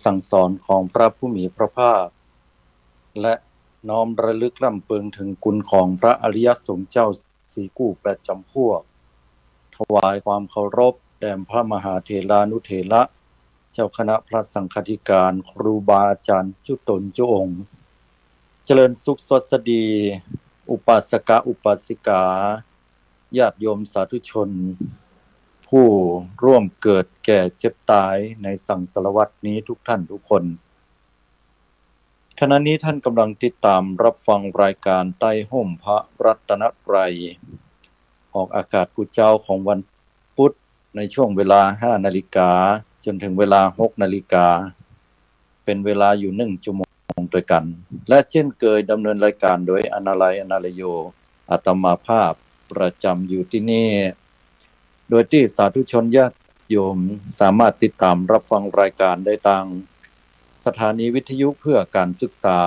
สั่งสอนของพระผู้มีพระภาคและน้อมระลึกร่ำเพึงถึงคุณของพระอริยสงฆ์เจ้าสีกู้แปดจำพวกถวายความเคารพแด่พระมหาเถรานุเถระเจ้าคณะพระสังฆาธิการครูบาอาจารย์เจ้าตนเจ้าองค์เจริญสุขสวัสดีอุปาสกอุปาสิกาญาติโยมสาธุชนผู้ร่วมเกิดแก่เจ็บตายในสังสารวัฏนี้ทุกท่านทุกคนขณะนี้ท่านกำลังติดตามรับฟังรายการใต้ห่มพระรัตนตรัยออกอากาศกุเจ้าของวันพุธในช่วงเวลา 5 นาฬิกาจนถึงเวลา 6 นาฬิกาเป็นเวลาอยู่1 ชั่วโมงด้วยกันและเช่นเคยดำเนินรายการโดยอนาลัยอนาลโยอาตมาภาพประจำอยู่ที่นี่โดยที่สาธุชนญาติโยมสามารถติดตามรับฟังรายการได้ทางสถานีวิทยุเพื่อการศึกษา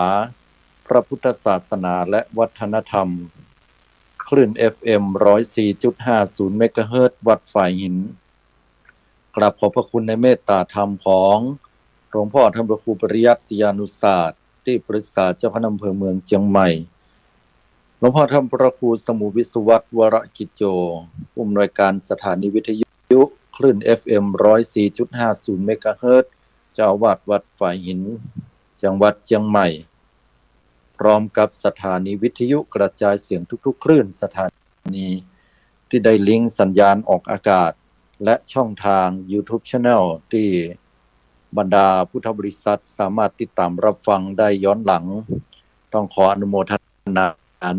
พระพุทธศาสนาและวัฒนธรรมคลื่น FM 104.50 เมกะเฮิรตซ์วัดฝ่ายหินกราบขอบพระคุณในเมตตาธรรมของหลวงพ่อท่านพระครูปริยัติยานุศาสตร์ที่ปรึกษาเจ้าคณะอำเภอเมืองเชียงใหม่หลวงพ่อท่านพระครูสมุวิสุวัตรวรกิจโจผู้อำนวยการสถานีวิทยุคลื่น FM 104.50 เมกะเฮิรตซ์เจ้าอาวาสวัดฝ่ายหินจังหวัดเชียงใหม่พร้อมกับสถานีวิทยุกระจายเสียงทุกๆคลื่นสถานีที่ได้ลิงก์สัญญาณออกอากาศและช่องทาง YouTube Channel ที่บรรดาพุทธบริษัทสามารถติดตามรับฟังได้ย้อนหลังต้องขออนุโมทนา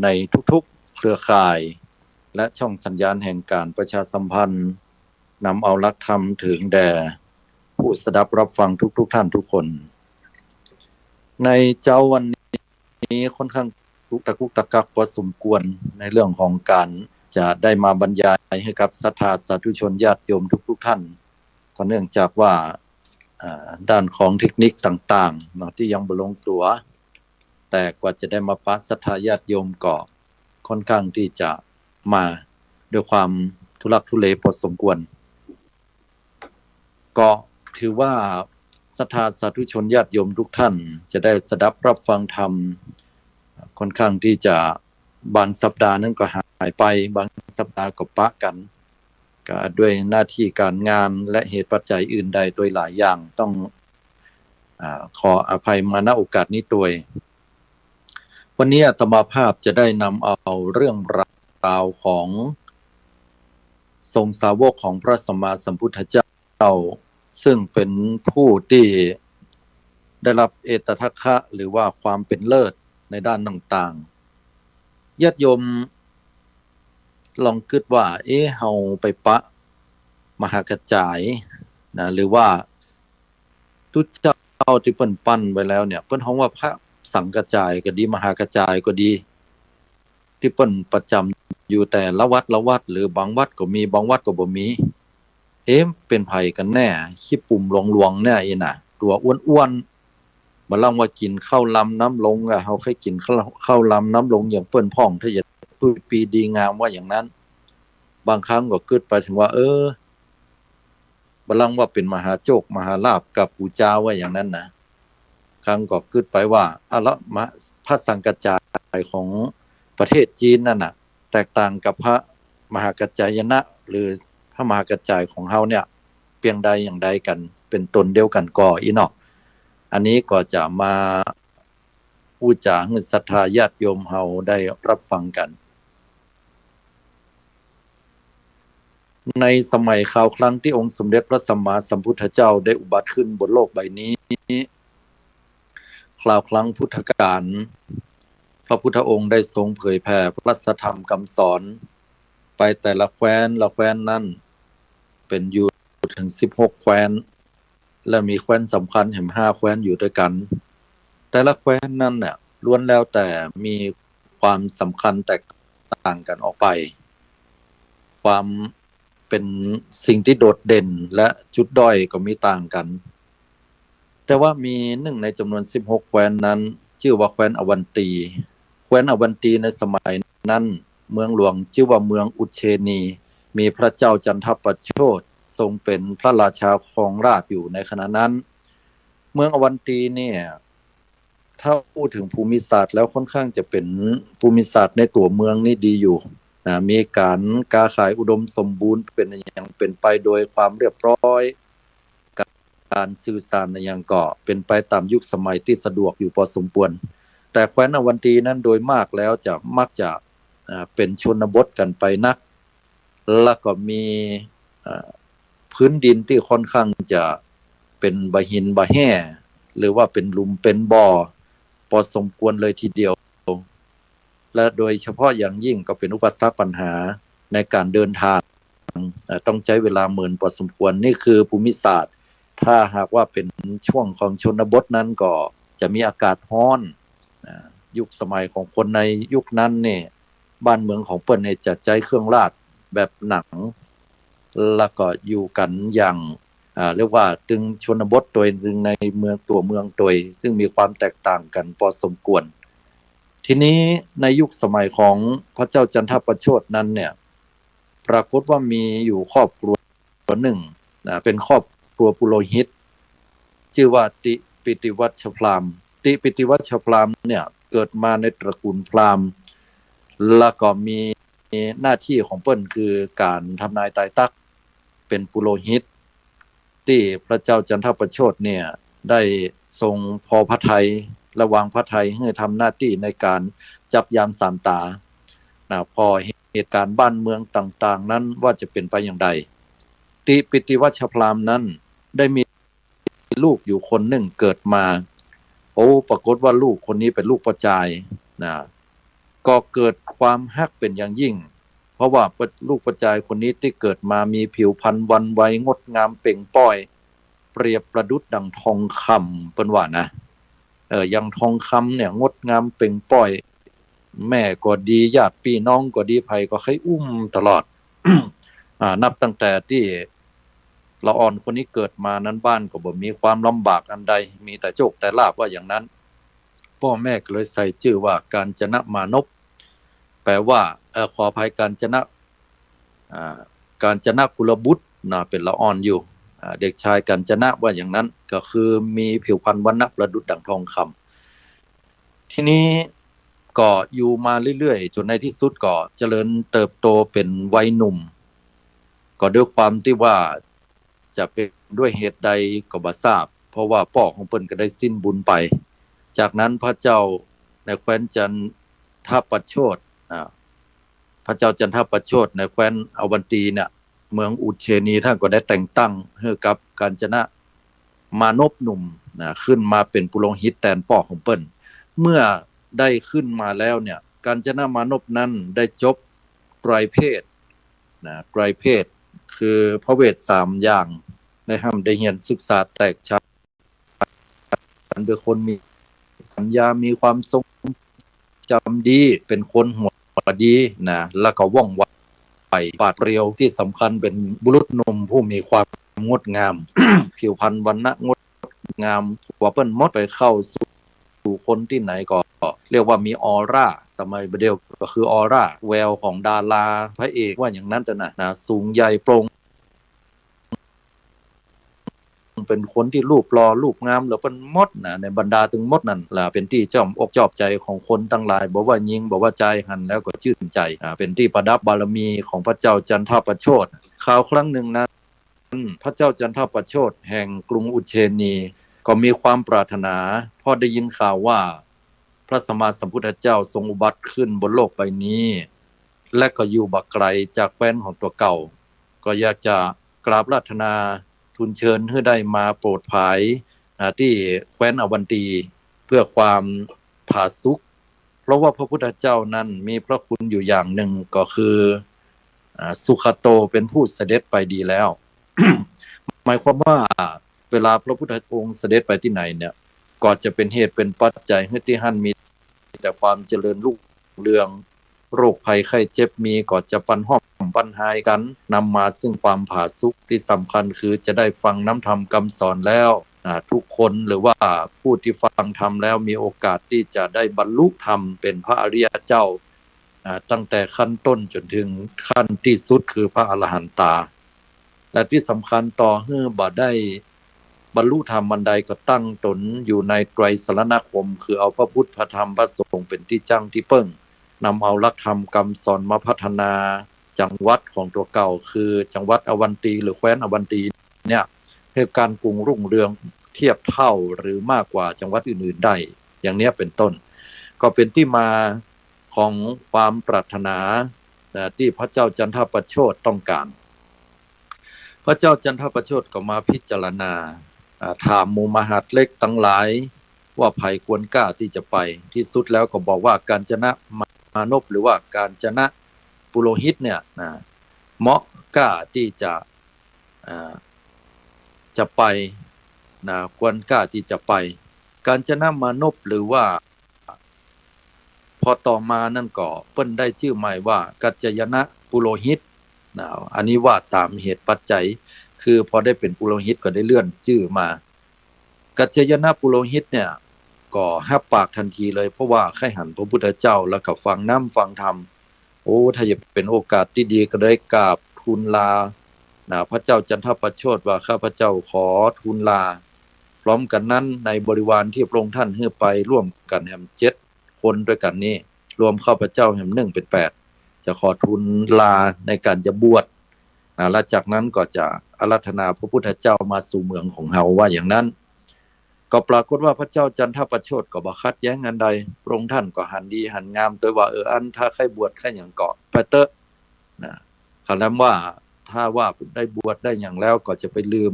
ในทุกๆเครือข่ายและช่องสัญญาณแห่งการประชาสัมพันธ์นำเอาหลักธรรมถึงแด่ผู้สดับรับฟังทุกท่านทุกคนในเจ้าวันนี้ค่อนข้างตะกุกตะกักพอสมควรในเรื่องของการจะได้มาบรรยายให้กับศรัทธาสาธุชนญาติโยมทุกท่านก็เนื่องจากว่าด้านของเทคนิคต่างๆที่ยังบ่ลงตัวแต่กว่าจะได้มาปะศรัทธาญาติโยมก็ค่อนข้างที่จะมาด้วยความทุลักทุเลพอสมควรก็ถือว่าศรัทธาสาธุชนญาติโยมทุกท่านจะได้สดับรับฟังธรรมค่อนข้างที่จะบางสัปดาห์นั้นก็หายไปบางสัปดาห์ก็ปะกันก็ด้วยหน้าที่การงานและเหตุปัจจัยอื่นใดโดยหลายอย่างต้องขออภัยมาณโอกาสนี้ด้วยวันนี้อาตมาภาพจะได้นำเอาเรื่องราวของทรงสาวกของพระสัมมาสัมพุทธเจ้าซึ่งเป็นผู้ที่ได้รับเอตทัคคะหรือว่าความเป็นเลิศในด้านต่างๆญาติโยมลองคิดว่าเฮาไปปะมหากระจายนะหรือว่าทุกเจ้าที่เปิ้นปั้นไว้แล้วเนี่ยเปิ้นฮ้องว่าพระสังกระจายก็ดีมหากระจายก็ดีที่เปิ้นประจำอยู่แต่ละวัดหรือบางวัดก็มีบางวัดก็บ่มีเป็นไผกันแน่ขี้ปุ่มหลวงๆเนี่ยน่ะตัวอ้วนๆบ่ลังว่ากินข้าวลำน้ำลงอ่ะเฮาเคยกินข้าวลำน้ำลงอย่างเปิ้นพ้องถ้าจะปีดีงามว่าอย่างนั้นบางครั้งก็คิดไปถึงว่าบ่ลังว่าเป็นมหาโชคมหาลาภกับปู่เจ้าว่าอย่างนั้นนะครั้งก็คิดไปว่าพระสังกัจจายของประเทศจีนนั่นน่ะแตกต่างกับพระมหากัจจายนะหรือพระมหากัจจายของเฮาเนี่ยเพียงใดอย่างใดกันเป็นตนเดียวกันก็อีเนาะอันนี้ก็จะมาพูดจาให้ศรัทธาญาติโยมเฮาได้รับฟังกันในสมัยคราวครั้งที่องค์สมเด็จพระสัมมาสัมพุทธเจ้าได้อุบัติขึ้นบนโลกใบนี้คราวครั้งพุทธกาลพระพุทธองค์ได้ทรงเผยแผ่พระสัทธรรมคำสอนไปแต่ละแคว้นละแคว้นนั้นเป็นอยู่ถึง16แคว้นและมีแคว้นสำคัญ5แคว้นอยู่ด้วยกันแต่ละแคว้นนั้นเนี่ยล้วนแล้วแต่มีความสำคัญแตกต่างกันออกไปความเป็นสิ่งที่โดดเด่นและจุดด้อยก็มีต่างกันแต่ว่ามีหนึ่งในจำนวน16แคว้นนั้นชื่อว่าแคว้นอวันตีแคว้นอวันตีในสมัยนั้นเมืองหลวงชื่อว่าเมืองอุเชนีมีพระเจ้าจันทประโชติทรงเป็นพระราชาครองราชย์อยู่ในขณะนั้น เมืองอวันตีเนี่ยถ้าพูดถึงภูมิศาสตร์แล้วค่อนข้างจะเป็นภูมิศาสตร์ในตัวเมืองนี่ดีอยู่นะมีการค้าขายอุดมสมบูรณ์เป็นอย่างเป็นไปโดยความเรียบร้อยการสื่อสารในอย่างก็เป็นไปตามยุคสมัยที่สะดวกอยู่พอสมควรแต่แคว้นอวันตีนั้นโดยมากแล้วจะมักจะเป็นชนบทกันไปนักแล้วก็มีพื้นดินที่ค่อนข้างจะเป็นบะหินบะแห่หรือว่าเป็นหลุมเป็นบ่อพอสมควรเลยทีเดียวและโดยเฉพาะอย่างยิ่งก็เป็นอุปสรรคปัญหาในการเดินทางต้องใช้เวลาเมินพอสมควรนี่คือภูมิศาสตร์ถ้าหากว่าเป็นช่วงของชนบทนั้นก็จะมีอากาศร้อนยุคสมัยของคนในยุคนั้นเนี่ยบ้านเมืองของเปิ้นเนี่ยจะใช้เครื่องราชแบบหนังแล้วก็อยู่กันอย่างเรียกว่าตึงชนบทโดยตึงในเมืองตัวเมืองโดยซึ่งมีความแตกต่างกันพอสมควรทีนี้ในยุคสมัยของพระเจ้าจันทประโชตินั้นเนี่ยปรากฏว่ามีอยู่ครอบครัวหนึ่งเป็นครอบครัวปุโรหิตชื่อว่าติปิติวัชพราหมณ์ติปิติวัชพราหมณ์เนี่ยเกิดมาในตระกูลพราหมณ์แล้วก็มีหน้าที่ของเปิ้นคือการทำนายตายตักเป็นปุโรหิตที่พระเจ้าจันทประโชติเนี่ยได้ทรงพอพระทัยระวางพระทัยให้ทำหน้าที่ในการจับยามสามตาพอเหตุการณ์บ้านเมืองต่างๆนั้นว่าจะเป็นไปอย่างไรติปิติวัชพราหมณ์นั้นได้มีลูกอยู่คนหนึ่งเกิดมาปรากฏว่าลูกคนนี้เป็นลูกประจายก็เกิดความฮักเป็นอย่างยิ่งเพราะว่าลูกประจายคนนี้ที่เกิดมามีผิวพรรณวันไวงดงามเปล่งปร้อยเปรียบประดุจดังทองคำเป็นว่านะอย่างทองคำเนี่ยงดงามเปล่งปร้อยแม่ก็ดีญาติพี่น้องก็ดีไผก็ให้อุ้มตลอด นับตั้งแต่ที่ละอ่อนคนนี้เกิดมานั้นบ้านก็บ่มีความลำบากอันใดมีแต่โชคแต่ลาภว่าอย่างนั้นพ่อแม่ก็เลยใส่ชื่อว่ากาญจนมานพแปลว่าขออภัยกาญจนะกาญจนกุลบุตรเป็นละอ่อนอยู่เด็กชายกาญจนะว่าอย่างนั้นก็คือมีผิวพรรณวรรณะประดุจดั่งทองคำทีนี้ก็อยู่มาเรื่อยๆจนในที่สุดก็เจริญเติบโตเป็นวัยหนุ่มก็ด้วยความที่ว่าจะเป็นด้วยเหตุใดก็บ่ทราบเพราะว่าพ่อของเพิ่นก็ได้สิ้นบุญไปจากนั้นพระเจ้าในแคว้นจันทประโชติพระเจ้าจันทประโชติในแคว้นอวันตีเนี่ยเมืองอุเชนีท่านก็ได้แต่งตั้งให้กับกาญจนะมานพหนุ่มขึ้นมาเป็นปุโรหิตแทนพ่อของเปิ้นเมื่อได้ขึ้นมาแล้วเนี่ยกาญจนะมานพนั้นได้จบไตรเพศไตรเพศคือพระเวท3อย่างได้เรียนศึกษาแตกฉานเป็นคนมีปัญญามีความทรงจำดีเป็นคนหัวดีแล้วก็ว่องไวปราดเปรียวที่สำคัญเป็นบุรุษหนุ่มผู้มีความงดงาม ผิวพรรณวรรณะงดงามกว่าเปิ้นมดไปเข้าสู่คนที่ไหนก็เรียกว่ามีออร่าสมัยเดียวก็คือออร่าแววของดาราพระเอกว่าอย่างนั้นแต่นะสูงใหญ่โปร่งเป็นคนที่รูปหล่อรูปงามแล้วเป็นมดในบรรดาถึงมดนั่นล่ะเป็นที่จ้อมอกชอบใจของคนทั้งหลายบอกว่ายิงบอกว่าใจหันแล้วก็ชื่นใจเป็นที่ประดับบารมีของพระเจ้าจันทประโชติคราวครั้งหนึ่งนั้นพระเจ้าจันทประโชติแห่งกรุงอุเชนีก็มีความปรารถนาพอได้ยินข่าวว่าพระสัมมาสัมพุทธเจ้าทรงอุบัติขึ้นบนโลกใบนี้และก็อยู่บ่ไกลจากแคว้นของตัวเก่าก็อยากจะกราบราชนาทูลเชิญให้ได้มาโปรดภายที่แคว้นอวันตีเพื่อความผาสุกเพราะว่าพระพุทธเจ้านั้นมีพระคุณอยู่อย่างหนึ่งก็คือสุขโตเป็นผู้เสด็จไปดีแล้ว หมายความว่าเวลาพระพุทธองค์เสด็จไปที่ไหนเนี่ยก็จะเป็นเหตุเป็นปัจจัยให้ที่ท่านมีแต่ความเจริญรุ่งเรืองโรคภัยไข้เจ็บมีก็จะปันห้อมปันหายกันนำมาซึ่งความผาสุกที่สำคัญคือจะได้ฟังน้ำธรรมคำสอนแล้วทุกคนหรือว่าผู้ที่ฟังธรรมแล้วมีโอกาสที่จะได้บรรลุธรรมเป็นพระอริยเจ้าตั้งแต่ขั้นต้นจนถึงขั้นที่สุดคือพระอรหันตาและที่สำคัญต่อให้บ่ได้ บรรลุธรรมบันไดก็ตั้งตนอยู่ในไตรสรณคมคือเอาพระพุทธพระธรรมพระสงฆ์เป็นที่จังที่เปิ้งนำเอาหลักธรรมคำสอนมาพัฒนาจังหวัดของตัวเก่าคือจังหวัดอวันตีหรือแคว้นอวันตีเนี่ยให้การกรุงรุ่งเรืองเทียบเท่าหรือมากกว่าจังหวัดอื่นๆได้อย่างนี้เป็นต้นก็เป็นที่มาของความปรารถนาที่พระเจ้าจันทประโชติต้องการพระเจ้าจันทประโชติก็มาพิจารณาถามหมู่มหาดเล็กทั้งหลายว่าไผควรกล้าที่จะไปที่สุดแล้วก็บอกว่าการจนะมานพหรือว่าการจนะปุโรหิตเนี่ยเหมาะกล้าที่จะไปควรกล้าที่จะไปการจนะมานพหรือว่าพอต่อมานั่นก็เปิ้นได้ชื่อใหม่ว่ากัจจยนะปุโรหิตอันนี้ว่าตามเหตุปัจจัยคือพอได้เป็นปุโรหิตก็ได้เลื่อนชื่อมากัจจยนะปุโรหิตเนี่ยก็หับปากทันทีเลยเพราะว่าใครหันพระพุทธเจ้าแล้วก็ฟังน้ำฟังธรรมโอ้ถ้าจะเป็นโอกาสที่ดีก็ได้กราบทูลลาพระเจ้าจันทประโชติว่าข้าพเจ้าขอทูลลาพร้อมกันนั้นในบริวารที่พระองค์ท่านให้ไปร่วมกันแห่ม7 คนด้วยกันนี้รวมข้าพเจ้าแห่ม1เป็น8จะขอทูลลาในการจะบวชและจากนั้นก็จะอาราธนาพระพุทธเจ้ามาสู่เมืองของเฮาว่าอย่างนั้นก็ปรากฏว่าพระเจ้าจันทประโชติก็บ่คัดแย้งอันใดพระองค์ท่านก็หันดีหันงามโดยว่าอันถ้าใครบวชแค่อย่างเกาะไปเตอะคำนั้นว่าถ้าว่าได้บวชได้อย่างแล้วก็จะไปลืม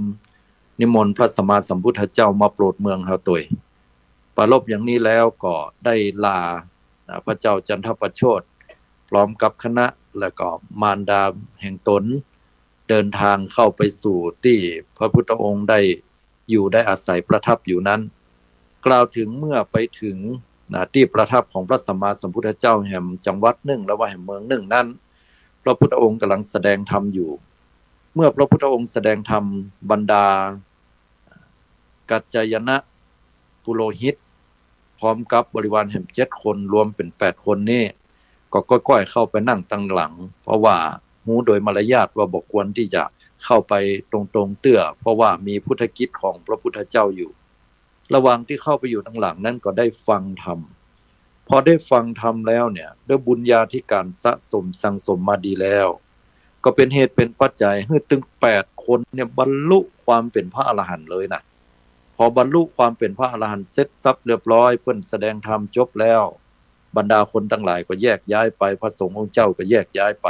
นิมนต์พระสัมมาสัมพุทธเจ้ามาโปรดเมืองเฮาตัวปรารภอย่างนี้แล้วก็ได้ลาพระเจ้าจันทประโชติพร้อมกับคณะแล้วก็มารดาแห่งตนเดินทางเข้าไปสู่ที่พระพุทธองค์ได้อยู่ได้อาศัยประทับอยู่นั้นกล่าวถึงเมื่อไปถึงที่ประทับของพระสัมมาสัมพุทธเจ้าแห่งจังหวัดหนึ่งและว่าแห่งเมืองหนึ่งนั้นพระพุทธองค์กำลังแสดงธรรมอยู่เมื่อพระพุทธองค์แสดงธรรมบรรดากัจจยนะปุโรหิตพร้อมกับบริวารแห่ง7 คนรวมเป็น8 คนนี่ก็ก้อยๆเข้าไปนั่งตั้งหลังเพราะว่าหูโดยมารยาทว่าบอกควรที่จะเข้าไปตรงๆเตื้อเพราะว่ามีพุทธกิจของพระพุทธเจ้าอยู่ระหว่างที่เข้าไปอยู่ตั้งหลังนั้นก็ได้ฟังธรรมพอได้ฟังธรรมแล้วเนี่ยด้วยบุญญาธิการสะสมสั่งสมมาดีแล้วก็เป็นเหตุเป็นปัจจัยให้ถึง8 คนเนี่ยบรรลุความเป็นพระอรหันต์เลยนะพอบรรลุความเป็นพระอรหันต์เสร็จสับเรียบร้อยเพิ่นแสดงธรรมจบแล้วบรรดาคนทั้งหลายก็แยกย้ายไปพระสงฆ์องค์เจ้าก็แยกย้ายไป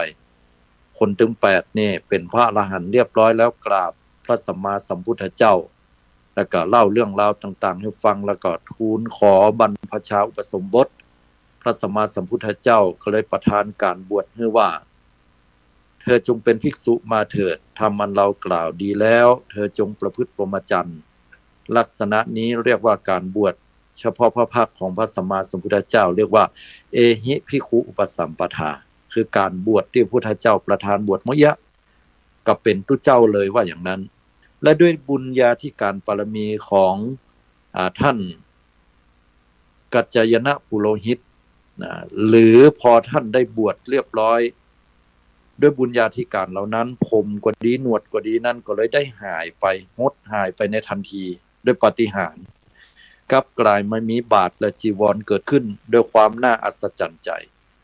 คนถึง8นี่เป็นพระอรหันต์เรียบร้อยแล้วกราบพระสัมมาสัมพุทธเจ้าแล้วก็เล่าเรื่องราวต่างๆให้ฟังแล้วก็ทูลขอบรรพชาอุปสมบทพระสัมมาสัมพุทธเจ้าก็เลยประทานการบวชให้ว่าเธอจงเป็นภิกษุมาเถิดธรรมอันเรากล่าวดีแล้วเธอจงประพฤติพรหมจรรย์ลักษณะนี้เรียกว่าการบวชเฉพาะพระภาคของพระสัมมาสัมพุทธเจ้าเรียกว่าเอหิภิกขุอุปสัมปทาคือการบวชที่พระพุทธเจ้าประทานบวชมยะก็เป็นตุเจ้าเลยว่าอย่างนั้นและด้วยบุญญาธิการปรมีของท่านกัจจยนะปุโรหิตหรือพอท่านได้บวชเรียบร้อยด้วยบุญญาธิการเหล่านั้นผมกว่าดีหนวดกว่าดีนั่นก็เลยได้หายไปงดหายไปในทันทีด้วยปาฏิหาริย์กลับกลายมามีบาทและจีวรเกิดขึ้นด้วยความน่าอัศจรรย์ใจ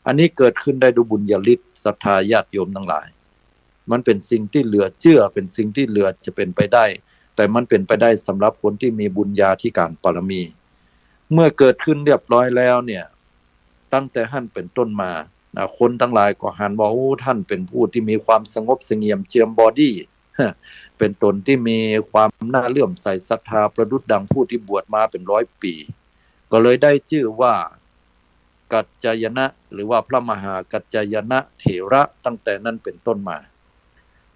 อันนี้เกิดขึ้นได้ด้วยบุญญาฤทธิ์ศรัทธาญาติโยมทั้งหลายมันเป็นสิ่งที่เหลือเชื่อเป็นสิ่งที่เหลือจะเป็นไปได้แต่มันเป็นไปได้สำหรับคนที่มีบุญญาธิการปรมีเมื่อเกิดขึ้นเรียบร้อยแล้วเนี่ยตั้งแต่ท่านเป็นต้นมาคนทั้งหลายก็หันว่าโอ้ท่านเป็นผู้ที่มีความสงบเสงี่ยมเจียมบอดี้เป็นตนที่มีความน่าเลื่อมใสศรัทธาประดุจดังผู้ที่บวชมาเป็น100 ปีก็เลยได้ชื่อว่ากัจจยนะหรือว่าพระมหากัจจยนะเถระตั้งแต่นั้นเป็นต้นมา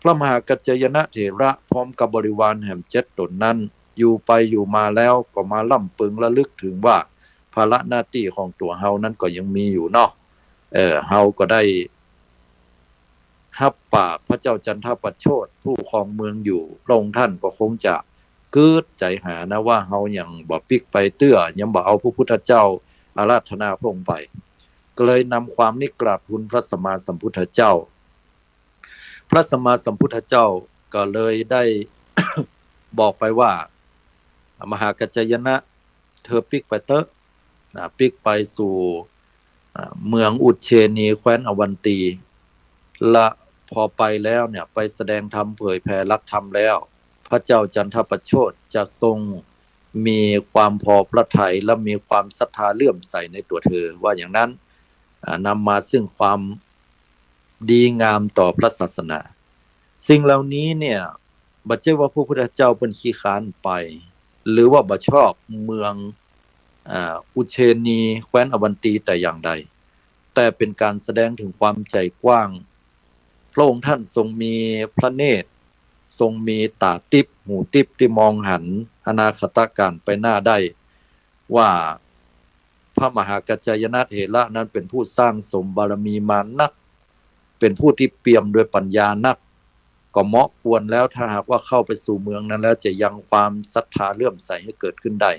พระมหากัจจยนะเถระพร้อมกับบริวารแห่ง7 ตนนั้นอยู่ไปอยู่มาแล้วก็มาล่ำปึงระลึกถึงว่าภาระหน้าที่ของตัวเฮานั้นก็ยังมีอยู่เนาะเฮาก็ได้ฮับปากพระเจ้าจันทประโชติผู้ครองเมืองอยู่พระองค์ท่านก็คงจะเกิดใจหานะว่าเฮายังบ่ปิกไปเตื้อยังบ่เอาพระพุทธเจ้าอาราธนาพระองค์ไปก็เลยนำความนี้กราบทูลพระสัมมาสัมพุทธเจ้าพระสัมมาสัมพุทธเจ้าก็เลยได้ บอกไปว่า มหากัจจายนะเธอปิกไปเตอะปิกไปสู่เมืองอุเชนีแคว้นอวันตีและพอไปแล้วเนี่ยไปแสดงธรรมเผยแผ่ลักธรรมแล้วพระเจ้าจันทประโชติจะทรงมีความพอพระทัยและมีความศรัทธาเลื่อมใสในตัวเธอว่าอย่างนั้นนำมาซึ่งความดีงามต่อพระศาสนาสิ่งเหล่านี้เนี่ยบัจเจว่าพระพุทธเจ้าเป็นขี้ค้านไปหรือว่าบัชอบเมืองอุเชนีแคว้นอวันตีแต่อย่างใดแต่เป็นการแสดงถึงความใจกว้างพระองค์ท่านทรงมีพระเนตรทรงมีตาทิพย์หูทิพย์ที่มองหันอนาคตการไปหน้าได้ว่าพระมหากัจจายนะเถระนั้นเป็นผู้สร้างสมบารมีมานักเป็นผู้ที่เปี่ยมด้วยปัญญานักก็เหมาะควรแล้วถ้าหากว่าเข้าไปสู่เมืองนั้นแล้วจะยังความศรัทธาเลื่อมใสให้เกิดขึ้นได้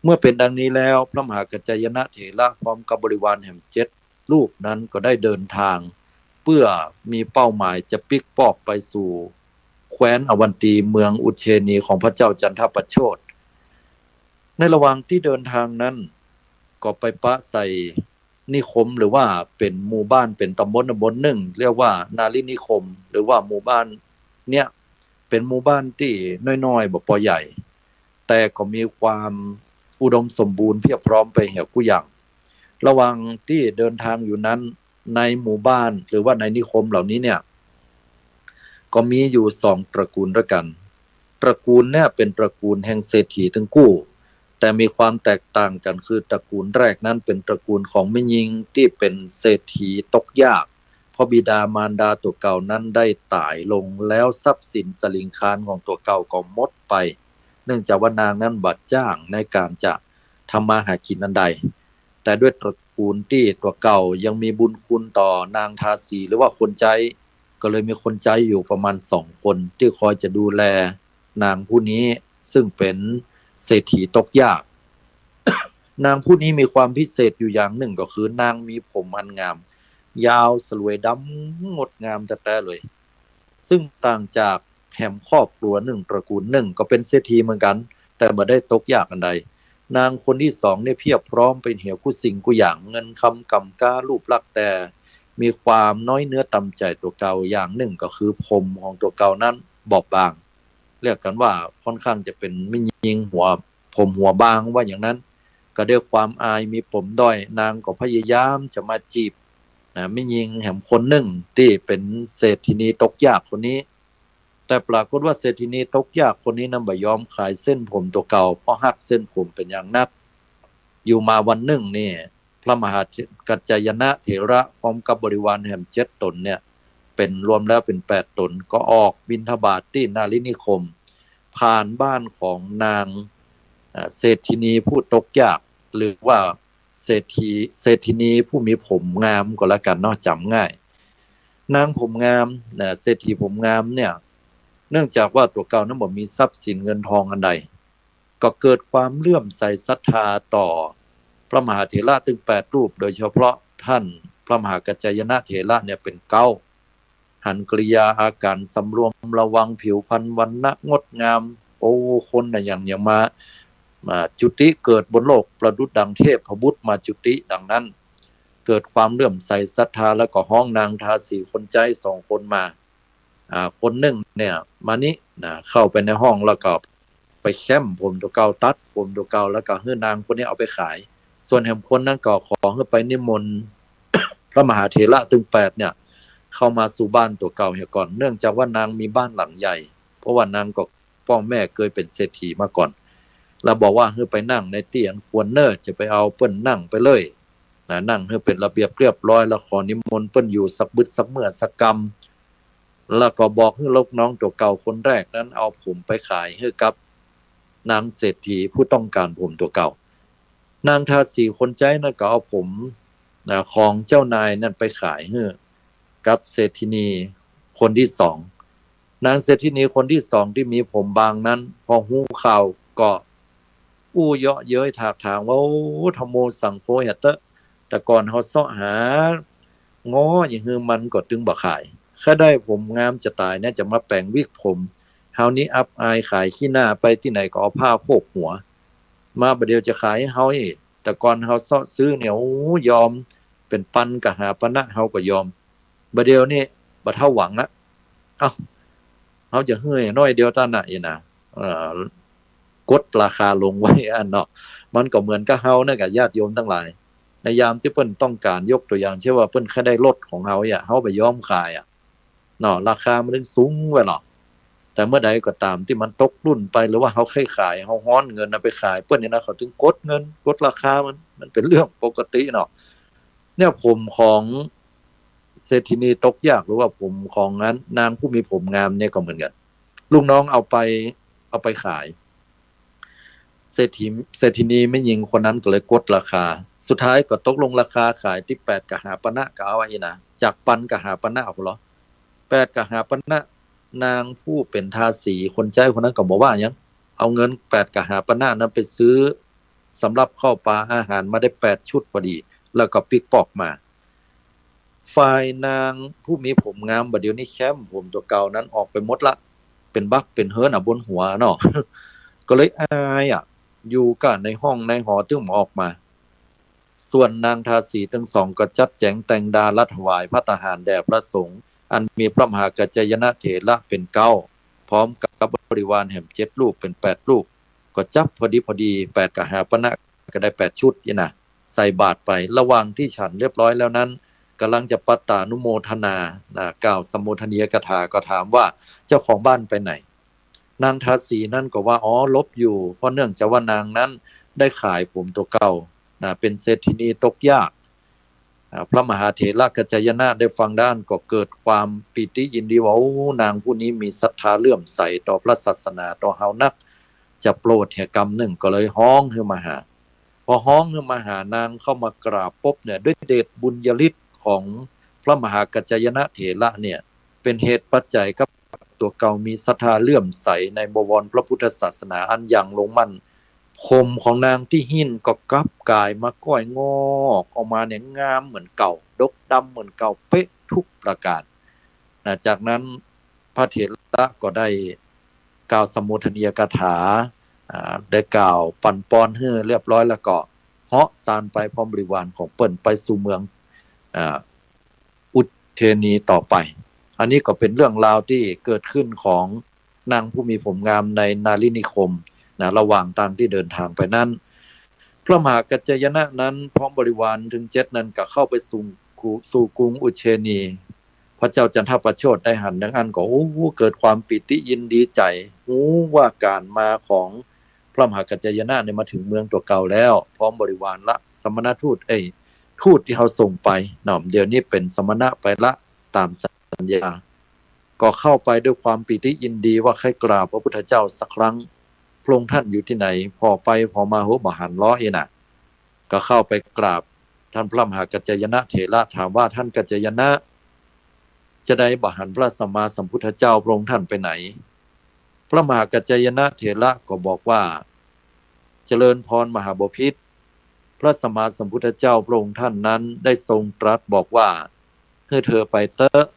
เมื่อเป็นดังนี้แล้วพระมหากัจจายนะเถระพร้อมกับบริวารแห่ง7รูปนั้นก็ได้เดินทางเพื่อมีเป้าหมายจะปิกปอกไปสู่แคว้นอวันตีเมืองอุเชนีของพระเจ้าจันทประโชติในระหว่างที่เดินทางนั้นก็ไปปะใส่นิคมหรือว่าเป็นหมู่บ้านเป็นตำบลหนึ่งเรียกว่านารินิคมหรือว่าหมู่บ้านเนี่ยเป็นหมู่บ้านที่น้อยๆบ่พอใหญ่แต่ก็มีความอุดมสมบูรณ์เพียบพร้อมไปเหี่ยวกุอย่างระหว่างที่เดินทางอยู่นั้นในหมู่บ้านหรือว่าในนิคมเหล่านี้เนี่ยก็มีอยู่2ตระกูลด้วยกันตระกูลเนี่ยเป็นตระกูลแห่งเศรษฐีทั้งคู่แต่มีความแตกต่างกันคือตระกูลแรกนั้นเป็นตระกูลของแม่หญิงที่เป็นเศรษฐีตกยากเพราะบิดามารดาตัวเก่านั้นได้ตายลงแล้วทรัพย์สินสลิงคารของตัวเก่าก็หมดไปเนื่องจากว่านางนั้นบัดจ้างในการจะทำมาหากินอันใดแต่ด้วยตระกูลที่ตัวเก่ายังมีบุญคุณต่อนางทาสีหรือว่าคนใจก็เลยมีคนใจอยู่ประมาณ2คนที่คอยจะดูแลนางผู้นี้ซึ่งเป็นเศรษฐีตกยาก นางผู้นี้มีความพิเศษอยู่อย่างหนึ่งก็คือนางมีผมอันงามยาวสลวยดำงดงามแต่เลยซึ่งต่างจากแห่มครอบครัวหนึ่งตระกูลหนึ่งก็เป็นเศรษฐีเหมือนกันแต่ไม่ได้ตกยากอันใดนางคนที่2เนี่ยเพียบพร้อมเป็นเหี่ยวกุสิ่งกุอย่างเงินคำกำก้ารูปลักษณ์แต่มีความน้อยเนื้อต่ำใจตัวเก่าอย่างหนึ่งก็คือผมของตัวเก่านั้นบอบบางเรียกกันว่าค่อนข้างจะเป็นไม่ยิงผมหัวบางว่าอย่างนั้นก็ด้วยความอายมีผมด้อยนางก็พยายามจะมาจีบไม่ยิงแหมคนหนึ่งที่เป็นเศรษฐินีตกยากคนนี้แต่ปรากฏว่าเศรษฐินีตกยากคนนี้นั้นบ่ยอมขายเส้นผมตัวเก่าเพราะหักเส้นผมเป็นอย่างนักอยู่มาวันหนึ่งนี่พระมหากัจจายนะเถระพร้อมกับบริวารแห่ง7ตนเนี่ยเป็นรวมแล้วเป็น8ตนก็ออกบิณฑบาตที่นารินิคมผ่านบ้านของนางเศรษฐินีผู้ตกยากหรือว่าเศรษฐินีผู้มีผมงามก็แล้วกันเนาะจำง่ายนางผมงามเศรษฐีผมงามเนี่ยเนื่องจากว่าตัวเก่านั้นบ่มีทรัพย์สินเงินทองอันใดก็เกิดความเลื่อมใสศรัทธาต่อพระมหาเถระถึง8รูปโดยเฉพาะท่านพระมหากัจจายนะเถระเนี่ยเป็นเก้าหันกริยาอาการสำรวมระวังผิวพรรณวรรณะงดงามโอ้คนน่ะอย่างมาจุติเกิดบนโลกประดุจดังเทพพบุตรมาจุติดังนั้นเกิดความเลื่อมใสศรัทธาแล้วก็ห้องนางทาสีคนใจ2คนมาคนหนึ่งเนี่ยมานี้เข้าไปในห้องแล้วก็ไปแค้มผมตัวเก่าตัดผมตัวเก่าแล้วก็ให้นางคนนี้เอาไปขายส่วนแห่งคนนั้นก็ขอให้ไปนิมนต์ พระมหาเถระถึง8เนี่ยเข้ามาสู่บ้านตัวเก่าเหี่ยก่อนเนื่องจากว่านางมีบ้านหลังใหญ่เพราะว่านางก็พ่อแม่เคยเป็นเศรษฐีมาก่อนเราบอกว่าให้ไปนั่งในเตียงควรเนอจะไปเอาเปิ้นนั่งไปเลยนั่งให้เป็นระเบียบเรียบร้อยแล้วขอนิมนต์เปิ้นอยู่สักบึดสักเมื่อสักกรรมแล้วก็บอกให้ลูกน้องตัวเก่าคนแรกนั้นเอาผมไปขายให้กับนางเศรษฐีผู้ต้องการผมตัวเก่านางทาสีคนใจนั่นก็เอาผมของเจ้านายนั่นไปขายให้กับเศรษฐินีคนที่2นางเศรษฐินีคนที่2ที่มีผมบางนั้นพอหู้ข่าวก็อู้เยาะเย้ยถากถางว่าโอ้ธรรมโมสังโฆเฮเตะแต่ก่อนเฮาเสาะหาง้ออย่างคือมันก็ตึงบ่ขายถ้าได้ผมงามจะตายเนี่ยจะมาแปลงวิกผม เฮานี้อับอายขายขี้หน้าไปที่ไหนก็เอาผ้าโพกหัวมาบัดเดียวจะขายให้เฮาอีกแต่ก่อนเฮาเซาะซื้อเนี่ยโอ้ยอมเป็นปันกะหาปณะเฮาก็ยอมบัดเดียวนี่บ่เท่าหวังละเอ้าเฮาจะเฮ้ยน้อยเดียวตาน่ะอีน่ะกดราคาลงไว้อันเนาะมันก็เหมือนกับเฮานะกับญาติโยมทั้งหลายในยามที่เพิ่นต้องการยกตัวอย่างเช่นว่าเพิ่นแค่ได้รถของเฮาอ่ะเฮาไปยอมขายอ่ะเนาะราคามันสูงไว้เนาะแต่เมื่อใดก็ตามที่มันตกรุ่นไปหรือว่าเฮาเคยขายเฮาฮ้อนเงินไปขายเพิ่นนี่นะเขาถึงกดเงินกดราคามันเป็นเรื่องปกติเนาะเนี่ยผมของเศรษฐินีตกยากหรือว่าผมของนั้นนางผู้มีผมงามเนี่ยก็เหมือนกันลูกน้องเอาไปขายเศรษฐินีไม่ยิงคนนั้นก็เลยกดราคาสุดท้ายก็ตกลงราคาขายที่8กหาปณะก็เอาไว้นะจากปันกหาปณะพุ่นเหรอ8กหาปณะนางผู้เป็นทาสีคนใจคนนั้นก็บอกว่าหยังเอาเงิน8กหาปณะนั้นไปซื้อสำหรับข้าวปลาอาหารมาได้8ชุดพอดีแล้วก็ปิกปอกมาฝ่ายนางผู้มีผมงามบัดเดี๋ยวนี้แคมผมตัวเก่านั้นออกไปหมดละเป็นบักเป็นเฮิร์นบนหัวเนาะก็เลยอายอยู่กันในห้องในหอตึ้งออกมาส่วนนางทาสีทั้งสองก็จัดแจงแต่งดารัถวายพระทหารแด่พระสงฆ์อันมีพระมหากัจจายนะเถระเป็นเก้าพร้อมกับบริวารแห่ม7รูปเป็น8รูปก็จับพอดี8กหาปณะก็ได้8ชุดนี่นะใส่บาตรไประหว่างที่ฉันเรียบร้อยแล้วนั้นกำลังจะปัตตานุโมทนากล่าวสมุทนียกถาก็ถามว่าเจ้าของบ้านไปไหนนางทาสีนั่นก็ว่าอ๋อลบอยู่เพราะเนื่องจากว่านางนั้นได้ขายผมตัวเก่าเป็นเศรษฐินีตกยากพระมหาเถระกัจจายนะได้ฟังด้านก็เกิดความปิติยินดีว่านางผู้นี้มีศรัทธาเลื่อมใสต่อพระศาสนาต่อเฮานักจะโปรดเหตุกรรมหนึ่งก็เลยฮ้องขึ้นมาหาพอฮ้องขึ้นมาหานางเข้ามากราบปุ๊บเนี่ยด้วยเดชบุญญาฤทธิ์ของพระมหากัจจายนะเถระเนี่ยเป็นเหตุปัจจัยกับตัวเก่ามีศรัทธาเลื่อมใสในบวรพระพุทธศาสนาอันยังลงมั่นผมของนางที่หินก็กลับกายมาก้อยงอกออกมาเนี่ยงามเหมือนเก่าดกดำเหมือนเก่าเป๊ะทุกประการจากนั้นพระเถระก็ได้กล่าวสมุทนียกถาได้กล่าวปั่นป้อนให้เรียบร้อยแล้วก็เหาะซานไปพร้อมบริวารของเปิ้นไปสู่เมืองอุเทนีต่อไปอันนี้ก็เป็นเรื่องราวที่เกิดขึ้นของนางผู้มีผมงามในนาลินิคมระหว่างทางที่เดินทางไปนั้นพระมหากัจจายนะนั้นพร้อมบริวารถึง7นั้นก็เข้าไปสู่กรุงอุเชนีพระเจ้าจันทประโชติได้หันดังอันก็เกิดความปิติยินดีใจว่าการมาของพระมหากัจจายนะเนี่ยมาถึงเมืองตัวเก่าแล้วพร้อมบริวารละสมณทูตทูตที่เขาส่งไปเดี๋ยวนี้เป็นสมณะไปละตามสัญญาก็เข้าไปด้วยความปิติยินดีว่าใครกราบพระพุทธเจ้าสักครั้งพระองค์ท่านอยู่ที่ไหนพอไปพอมาโหบ่หันล้อน่ะก็เข้าไปกราบท่านพระมหากัจจายนะเถระถามว่าท่านกัจจายนะจะได้บ่หันพระสัมมาสัมพุทธเจ้าพระองค์ท่านไปไหนพระมหากัจจายนะเถระก็บอกว่าเจริญพรมหาบพิตรพระสัมมาสัมพุทธเจ้าพระองค์ท่านนั้นได้ทรงตรัสบอกว่าให้เธอไปเถอะ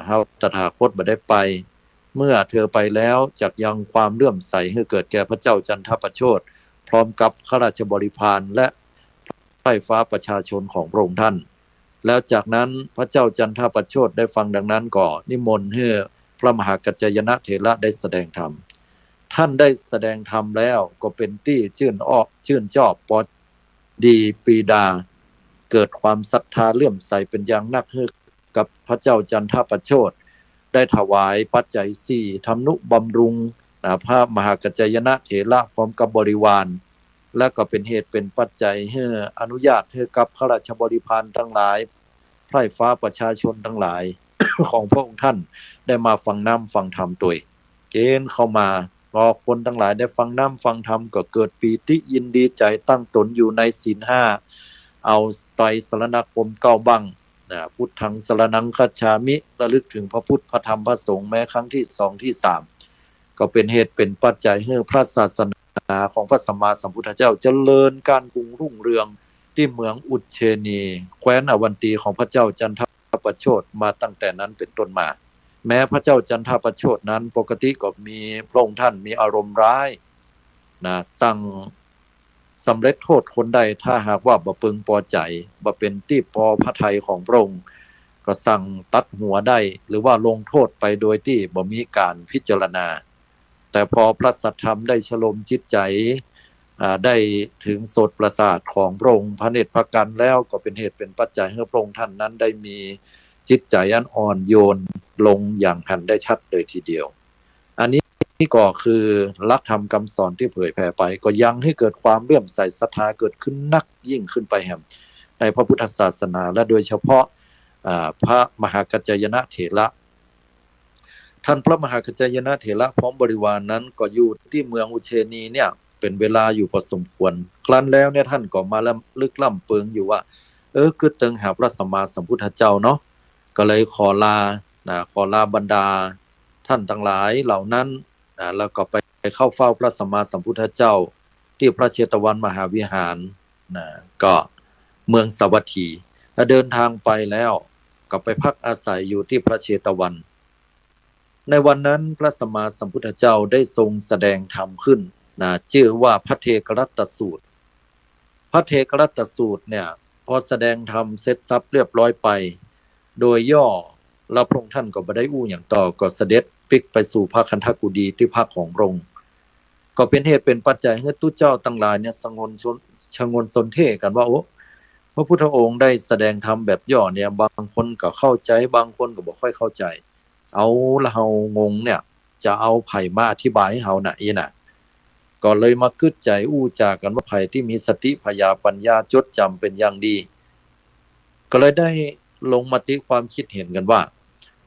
เฮาตถาคตบ่ได้ไปเมื่อเธอไปแล้วจักยังความเลื่อมใสให้เกิดแก่พระเจ้าจันทประโชติพร้อมกับข้าราชบริพารและไพร่ฟ้าประชาชนของพระองค์ท่านแล้วจากนั้นพระเจ้าจันทประโชติได้ฟังดังนั้นก็นิมนต์ให้พระมหากัจจายนะเถระได้แสดงธรรมท่านได้แสดงธรรมแล้วก็เป็นที่ชื่นชอบปอดีปีดาเกิดความศรัทธาเลื่อมใสเป็นอย่างนักให้กับพระเจ้าจันทประโชติได้ถวายปัจจัย4ทำนุบำรุงพระมหากัจจายนะเถระพร้อมกับบริวารและก็เป็นเหตุเป็นปัจจัยให้อนุญาตให้กับข้าราชบริพารทั้งหลายไพร่ฟ้าประชาชนทั้งหลาย ของพระองค์ท่านได้มาฟังน้ำฟังธรรมตัวเกณฑ์เข้ามารอคนทั้งหลายได้ฟังน้ำฟังธรรมก็เกิดปีติยินดีใจตั้งตนอยู่ในศีล5เอาไตรสรณคม9บังพุทธังสรณังคัจฉามิระลึกถึงพระพุทธพระธรรมพระสงฆ์แม้ครั้งที่2ที่3ก็เป็นเหตุเป็นปัจจัยให้พระศาสนาของพระสัมมาสัมพุทธเจ้าเจริญการรุ่งเรืองที่เมืองอุเชนีแคว้นอวันตีของพระเจ้าจันทประโชติมาตั้งแต่นั้นเป็นต้นมา แม้พระเจ้าจันทประโชตนั้นปกติก็มีพระองค์ท่านมีอารมณ์ร้ายนะสั่งสำเร็จโทษคนใดถ้าหากว่าบ่พึงพอใจบ่เป็นที่พอพระทัยของพระองค์ก็สั่งตัดหัวได้หรือว่าลงโทษไปโดยที่บ่มีการพิจารณาแต่พอพระสัทธรรมได้ชโลมจิตใจได้ถึงโสตประสาทของพระองค์พระเนตรพระกันแล้วก็เป็นเหตุเป็นปัจจัยให้พระองค์ท่านนั้นได้มีจิตใจอันอ่อนโยนลงอย่างหันได้ชัดเลยทีเดียวอันนี้ก็คือหลักธรรมคำสอนที่เผยแผ่ไปก็ยังให้เกิดความเลื่อมใสศรัทธาเกิดขึ้นนักยิ่งขึ้นไปแห่งในพระพุทธศาสนาและโดยเฉพาะพระมหากัจจายนะเถระท่านพระมหากัจจายนะเถระพร้อมบริวาร นั้นก็อยู่ที่เมืองอุเชนีเนี่ยเป็นเวลาอยู่พอสมควรครั้นแล้วเนี่ยท่านก็มาลึกล่ำเปิงอยู่ว่าคือตึงหาพระสัมมาสัมพุทธเจ้าเนาะก็เลยขอลาบรรดาท่านทั้งหลายเหล่านั้นแล้วก็ไปเข้าเฝ้าพระสัมมาสัมพุทธเจ้าที่พระเชตวันมหาวิหารก็เมืองสาวัตถีเดินทางไปแล้วก็ไปพักอาศัยอยู่ที่พระเชตวันในวันนั้นพระสัมมาสัมพุทธเจ้าได้ทรงแสดงธรรมขึ้นชื่อว่าพระเทกรัตตสูตรพระเทกรัตตสูตรเนี่ยพอแสดงธรรมเสร็จสับเรียบร้อยไปโดยย่อแล้วพระองค์ท่านก็บ่ได้อู้อย่างต่อก็เสด็จปิกไปสู่พระคันธกุฎีที่พักของพระองค์ก็เป็นเหตุเป็นปัจจัยให้ตุเจ้าทั้งหลายเนี่ยชงนสนเทกันว่าพระพุทธองค์ได้แสดงธรรมแบบย่อเนี่ยบางคนก็เข้าใจบางคนก็บ่ค่อยเข้าใจเอาละเฮางงเนี่ยจะเอาไผมาอธิบายให้เฮาน่ะน่ะก็เลยมากึดใจอู้จากันว่าไผที่มีสติปัญญาจดจำเป็นอย่างดีก็เลยได้ลงมติความคิดเห็นกันว่า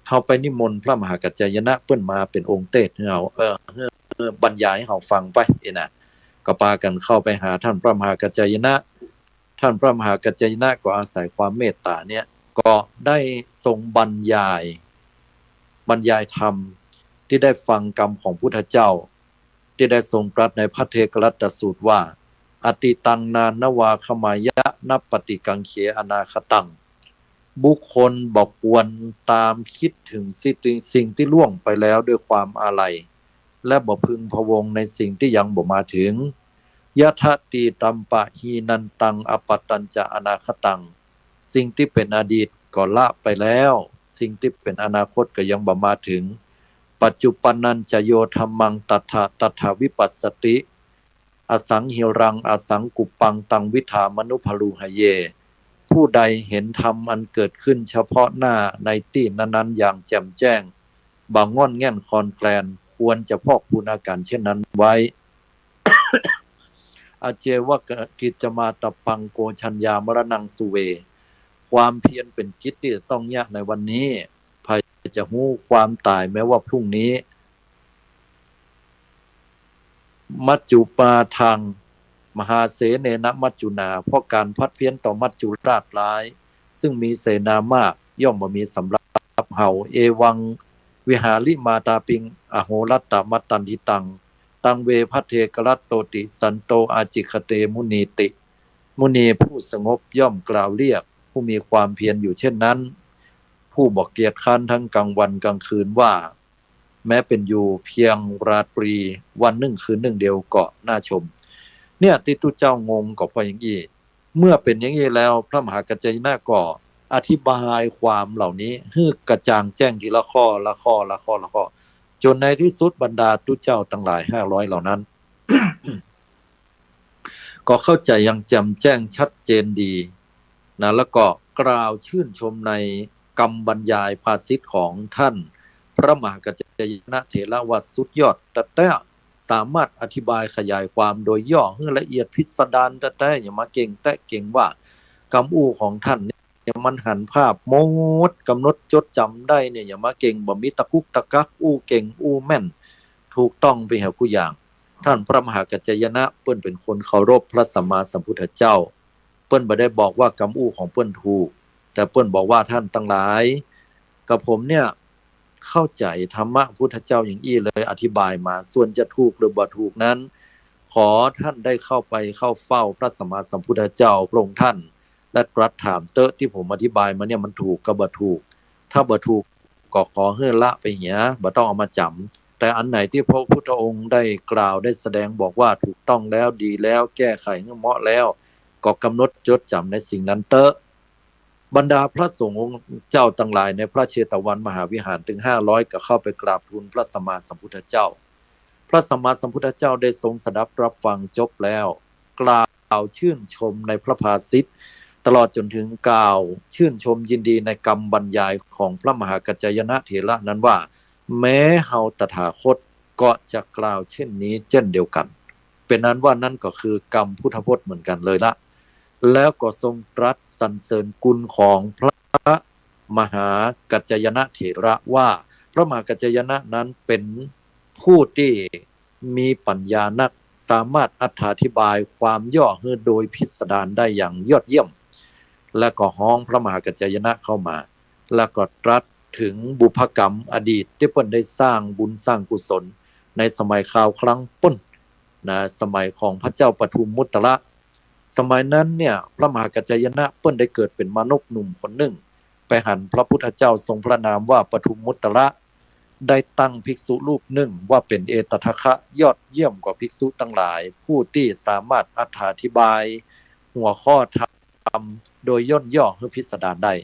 เฮาไปนิมนต์พระมหากัจจายนะเปิ้นมาเป็นองค์เทศให้เฮาบรรยายให้เฮาฟังไปน่ะก็พากันเข้าไปหาท่านพระมหากัจจายนะท่านพระมหากัจจายนะก็อาศัยความเมตตาเนี่ยก็ได้ทรงบรรยายธรรมที่ได้ฟังกรรมของพุทธเจ้าที่ได้ทรงตรัสในพระเทกรัตตสูตรว่าอติตังนานวาขมายะนัปปฏิกังเขอนาคตังบุคคลบอกควรตามคิดถึงสิ่งที่ล่วงไปแล้วด้วยความอาลัยและบ่พึงพะวงในสิ่งที่ยังบ่มาถึงยะทะติตัมปะหีนันตังอปตัญจะอนาคตังสิ่งที่เป็นอดีตก็ละไปแล้วสิ่งที่เป็นอนาคตก็ยังบ่มาถึงปัจจุปันนันจะโยธรรมังตัทธวิปัสสติอสังหิรังอสังกุปปังตังวิธามนุภลูหเยผู้ใดเห็นธรรมอันเกิดขึ้นเฉพาะหน้าในที่นั้นๆอย่างแจ่มแจ้งบางง่อนแง่นคอนแคลนควรจะพอกพูนอาการเช่นนั้นไว้ อาเจวะกิจมาตปังโกชัญญามรณังสุเวความเพียรเป็นกิจที่จะต้องยากในวันนี้ภัยจะหู้ความตายแม้ว่าพรุ่งนี้มัจจุปาทังมหาเสเนนะมัจจุนาเพราะการพัดเพี้ยนต่อมัจจุราชร้ายซึ่งมีเสนามากย่อมบ่มีสำหรับเฮาเอวังวิหาริมาตาปิงอโหรัตตมัตตันทิตังตังเวพัทเทกรัตโตติสันโตอาจิคเตมุนีติมุนีผู้สงบย่อมกล่าวเรียกผู้มีความเพียรอยู่เช่นนั้นผู้บอกเกียรติค้านทั้งกลางวันกลางคืนว่าแม้เป็นอยู่เพียงราตรีวันหนึ่งคืนหนึ่งเดียวก็น่าชมเนี่ยที่ตุเจ้างงก็เพราะอย่างนี้เมื่อเป็นอย่างนี้แล้วพระมหากัจจายนะก็อธิบายความเหล่านี้ให้กระจ่างแจ้งทีละข้อจนในที่สุดบรรดาตุเจ้าทั้งหลาย500เหล่านั้น ก็เข้าใจอย่างแจ่มแจ้งชัดเจนดีนะแล้วก็กล่าวชื่นชมในกรรมบรรยายภาษิตของท่านพระมหากัจจายนะเถระว่าสุดยอดแต่สามารถอธิบายขยายความโดยย่อให้ละเอียดพิสดารแต่อย่ามาเก่งว่ากรรมอู้ของท่านเนี่ยมันหันภาพโมดกำหนดจดจำได้เนี่ยอย่ามาเก่งบ่มีตะกุกตะกักอู้เก่งอู้แม่นถูกต้องไปหาผู้อย่างท่านพระมหากัจจายนะเปิ้นเป็นคนเคารพพระสัมมาสัมพุทธเจ้าเปิ้นบ่ได้บอกว่ากรรมอู้ของเปิ้นถูกแต่เปิ้นบอกว่าท่านทั้งหลายกับผมเนี่ยเข้าใจธรรมะพุทธเจ้าอย่างอี้เลยอธิบายมาส่วนจะถูกหรือบ่ถูกนั้นขอท่านได้เข้าเฝ้าพระสัมมาสัมพุทธเจ้าพระองค์ท่านและตรัสถามที่ผมอธิบายมาเนี่ยมันถูกกับบ่ถูกถ้าบ่ถูกก็ ก็ขอให้ละไปเหียบ่ต้องเอามาจำแต่อันไหนที่พระพุทธองค์ได้กล่าวได้แสดงบอกว่าถูกต้องแล้วดีแล้วแก้ไขให้เหมาะแล้วก็กำหนดจดจำในสิ่งนั้นเตอะบรรดาพระสงฆ์องค์เจ้าต่างหลายในพระเชตวันมหาวิหารถึง500ก็เข้าไปกราบทูลพระสัมมาสัมพุทธเจ้าพระสัมมาสัมพุทธเจ้าได้ทรงสดับรับฟังจบแล้วกล่าวชื่นชมในพระภาสิทธิ์ตลอดจนถึงกล่าวชื่นชมยินดีในกรรมบรรยายของพระมหากัจจายนะเถระนั้นว่าแม้เฮาตถาคตก็จะกล่าวเช่นนี้เช่นเดียวกันเป็นนั้นว่านั่นก็คือกรรมพุทธพจน์เหมือนกันเลยละแล้วก็ทรงตรัสสรรเสริญคุณของพระมหากัจจายนะเถระว่าพระมหากัจจายนะนั้นเป็นผู้ที่มีปัญญานักสามารถอธิบายความย่อให้โดยพิสดารได้อย่างยอดเยี่ยมและก็ฮ้องพระมหากัจจายนะเข้ามาแล้วก็ตรัสถึงบุพกรรมอดีตที่เพิ่นได้สร้างบุญสร้างกุศลในสมัยคราวครั้งปุ้นนะสมัยของพระเจ้าปทุมมุตตระสมัยนั้นเนี่ยพระมหากัจจายนะเพิ่นได้เกิดเป็นมนุษย์หนุ่มคนหนึ่งไปหันพระพุทธเจ้าทรงพระนามว่าปทุมมุตตระได้ตั้งภิกษุรูปหนึ่งว่าเป็นเอตทัคคะยอดเยี่ยมกว่าภิกษุทั้งหลายผู้ที่สามารถอธิบายหัวข้อธรรมโดยย่นย่อให้พิสดารได้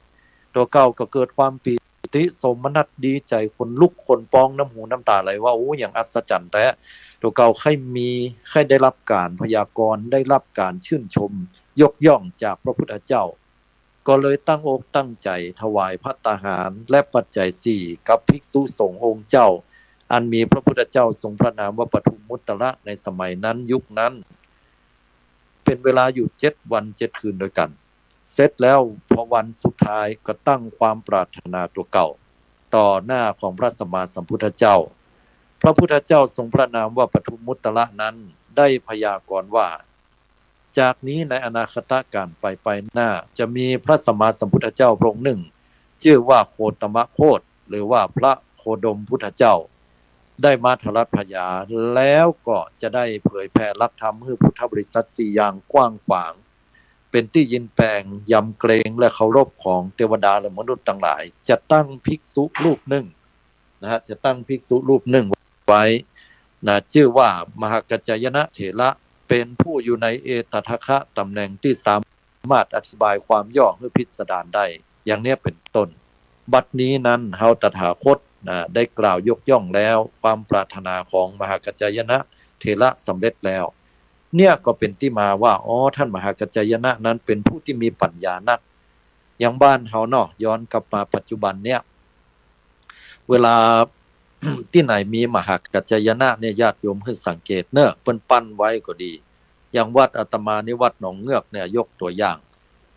ตัวเก่าก็เกิดความปีติสมนัสดีใจคนลุกคนปองน้ำหูน้ำตาไหลว่าโอ้อย่างอัศจรรย์แต่ตัวเก่าใครได้รับการพยากรณ์ได้รับการชื่นชมยกย่องจากพระพุทธเจ้าก็เลยตั้งอกตั้งใจถวายภัตตาหารและปัจจัย4กับภิกษุสงฆ์องค์เจ้าอันมีพระพุทธเจ้าทรงพระนามว่าปทุมมุตตระในสมัยนั้นยุคนั้นเป็นเวลาอยู่7 วัน7 คืนด้วยกันเสร็จแล้วพอวันสุดท้ายก็ตั้งความปรารถนาตัวเก่าต่อหน้าของพระสัมมาสัมพุทธเจ้าพระพุทธเจ้าทรงพระนามว่าปทุมมุตตระนั้นได้พยากรณ์ว่าจากนี้ในอนาคตการไปหน้าจะมีพระสัมมาสัมพุทธเจ้าพระองค์หนึ่งชื่อว่าโคตมะโคตหรือว่าพระโคดมพุทธเจ้าได้มาทรัตพยาแล้วก็จะได้เผยแผ่หลักธรรมให้พุทธบริษัท4อย่างกว้างขวางเป็นที่ยินแปลงยำเกรงและเคารพของเทวดาและมนุษย์ต่างหลายจะตั้งภิกษุรูปหนึ่งนะจะตั้งภิกษุรูปหนึ่งไว้นะชื่อว่ามหากัจจายนะเถระเป็นผู้อยู่ในเอตทัคคะตำแหน่งที่สามารถอธิบายความย่อให้พิสดารได้อย่างนี้เป็นต้นบัดนี้นั้นเฮาตถาคตได้กล่าวยกย่องแล้วความปรารถนาของมหากัจจายนะเถระสำเร็จแล้วเนี่ยก็เป็นที่มาว่าท่านมหากัจจายนะนั้นเป็นผู้ที่มีปัญญานักอย่างบ้านเฮาเนาะย้อนกลับมาปัจจุบันเนี่ยเวลา ที่ไหนมีมหากัจจายนะเนี่ยญาติโยมให้สังเกตเนอะเปิ้นปั้นไว้ก็ดีอย่างวัดอาตมานี่วัดหนองเงือกเนี่ยยกตัวอย่าง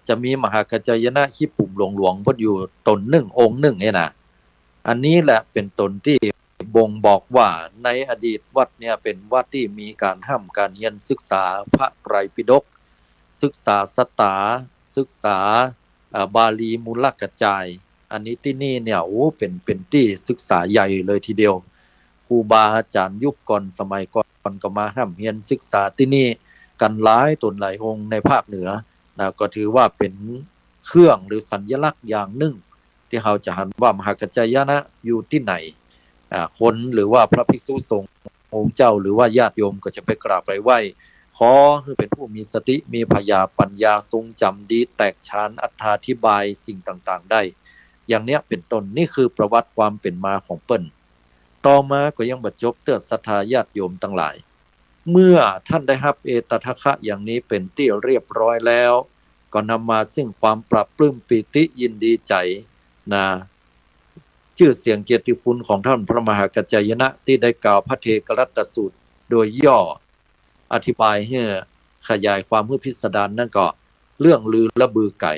จะมีมหากัจจายนะขี้ปุ่มหลวงๆเพิ่นอยู่ตนหนึ่งองค์หนึ่งเนี่ยนะอันนี้แหละเป็นตนที่บ่งบอกว่าในอดีตวัดเนี่ยเป็นวัดที่มีการห้ามการเรียนศึกษาพระไตรปิฎกศึกษาสตาศึกษาบาลีมูลกระจายอันนี้ที่นี่เนี่ยเป็นที่ศึกษาใหญ่เลยทีเดียวครูบาอาจารย์ยุคก่อนสมัยก่อนก็มาห้ามเรียนศึกษาที่นี่กันหลายตนหลายองค์ในภาคเหนือนะก็ถือว่าเป็นเครื่องหรือสัญลักษณ์อย่างหนึ่งที่เราจะหันว่ามหากัจจายนะอยู่ที่ไหนคนหรือว่าพระภิกษุสงฆ์องค์เจ้าหรือว่าญาติโยมก็จะไปกราบไปไหว้ขอคือเป็นผู้มีสติมีปัญญาทรงจำดีแตกฉานอธิบายสิ่งต่างๆได้อย่างเนี้ยเป็นต้นนี่คือประวัติความเป็นมาของเปิ้นต่อมาก็ยังบ่จบเตือนศรัทธาญาติโยมทั้งหลายเมื่อท่านได้รับเอตทัคคะอย่างนี้เป็นที่เรียบร้อยแล้วก็นำมาซึ่งความปรับปลื้มปิติยินดีใจนะชื่อเสียงเกียรติคุณของท่านพระมหากัจจายนะที่ได้กล่าวพระเทกรัตตสูตรโดยย่ออธิบายให้ขยายความให้พิสดารนั่นก็เรื่องลือและบือไก่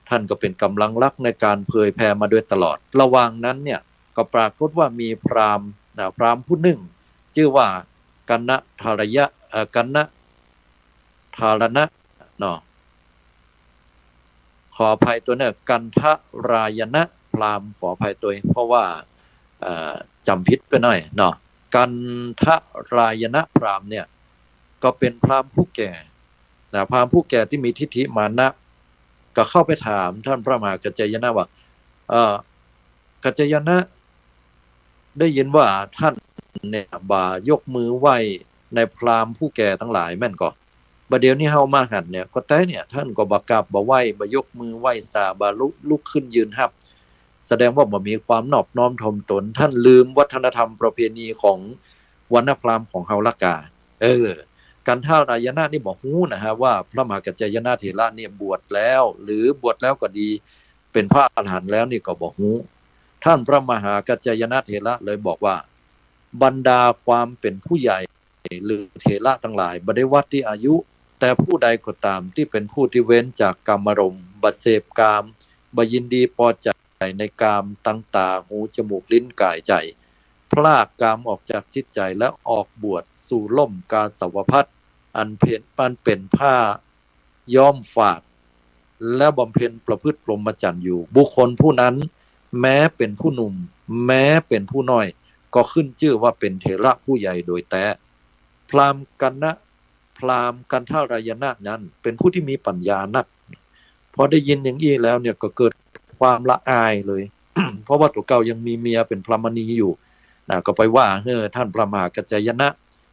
ท่านก็เป็นกำลังหลักในการเผยแผ่มาโดยตลอดระหว่างนั้นเนี่ยก็ปรากฏว่ามีพราหมณ์ผู้หนึ่งชื่อว่ากันนะธารยะกันนะธารณะเนาะขออภัยตัวเนี่ยกันทรายณะพราหมณ์ขออภัยตัวเพราะว่าจำผิดไปหน่อยเนาะกันทรายณะพราหมณ์เนี่ยก็เป็นพราหมณ์ผู้แก่พราหมณ์ผู้แก่ที่มีทิฏฐิมานะก็เข้าไปถามท่านพระมหากัจจายนะว่ากั กัจจายนะได้ยินว่าท่านเนี่ยบ่ายกมือไหว้ในพราหมณ์ผู้แก่ทั้งหลายแม่นก็บัดเดี๋ยวนี้เฮามาหันเนี่ยก็แต่เนี่ยท่านก็บ่กราบบ่ไหว้บ่ยกมือไหว้สาบ่ลุกขึ้นยืนรับแสดงว่าบ่มีความนอบน้อมถ่อมตนท่านลืมวัฒนธรรมประเพณีของวรรณพราหมณ์ของเฮาละกากันท่ารายณะนี่บอกฮู้นะฮะว่าพระมหากัจจายนะเถระเนี่ยบวชแล้วหรือบวชแล้วก็ดีเป็นพระอรหันต์แล้วนี่ก็บอกฮู้ท่านพระมหากัจจายนะเถระเลยบอกว่าบรรดาความเป็นผู้ใหญ่หรือเถระทั้งหลายบ่ได้วัดที่อายุแต่ผู้ใดก็ตามที่เป็นผู้ที่เว้นจากกามารมณ์บ่เสพกามบ่ยินดีพอใจในกามตั้งตาหูจมูกลิ้นกายใจพลากกามออกจากจิตใจและออกบวชสู่ล่มกาสาวพัสอันเป็นผ้าย้อมฝาดและบำเพ็ญประพฤติพรหมจรรย์อยู่บุคคลผู้นั้นแม้เป็นผู้หนุ่มแม้เป็นผู้น้อยก็ขึ้นชื่อว่าเป็นเถระผู้ใหญ่โดยแต่พราหมณ์กันทารายณะนั้นเป็นผู้ที่มีปัญญานักพอได้ยินอย่างนี้แล้วเนี่ยก็เกิดความละอายเลย เพราะว่าตัวเก่ายังมีเมียเป็นพรหมณีอยู่ก็ไปว่าท่านพระมหากัจจายนะ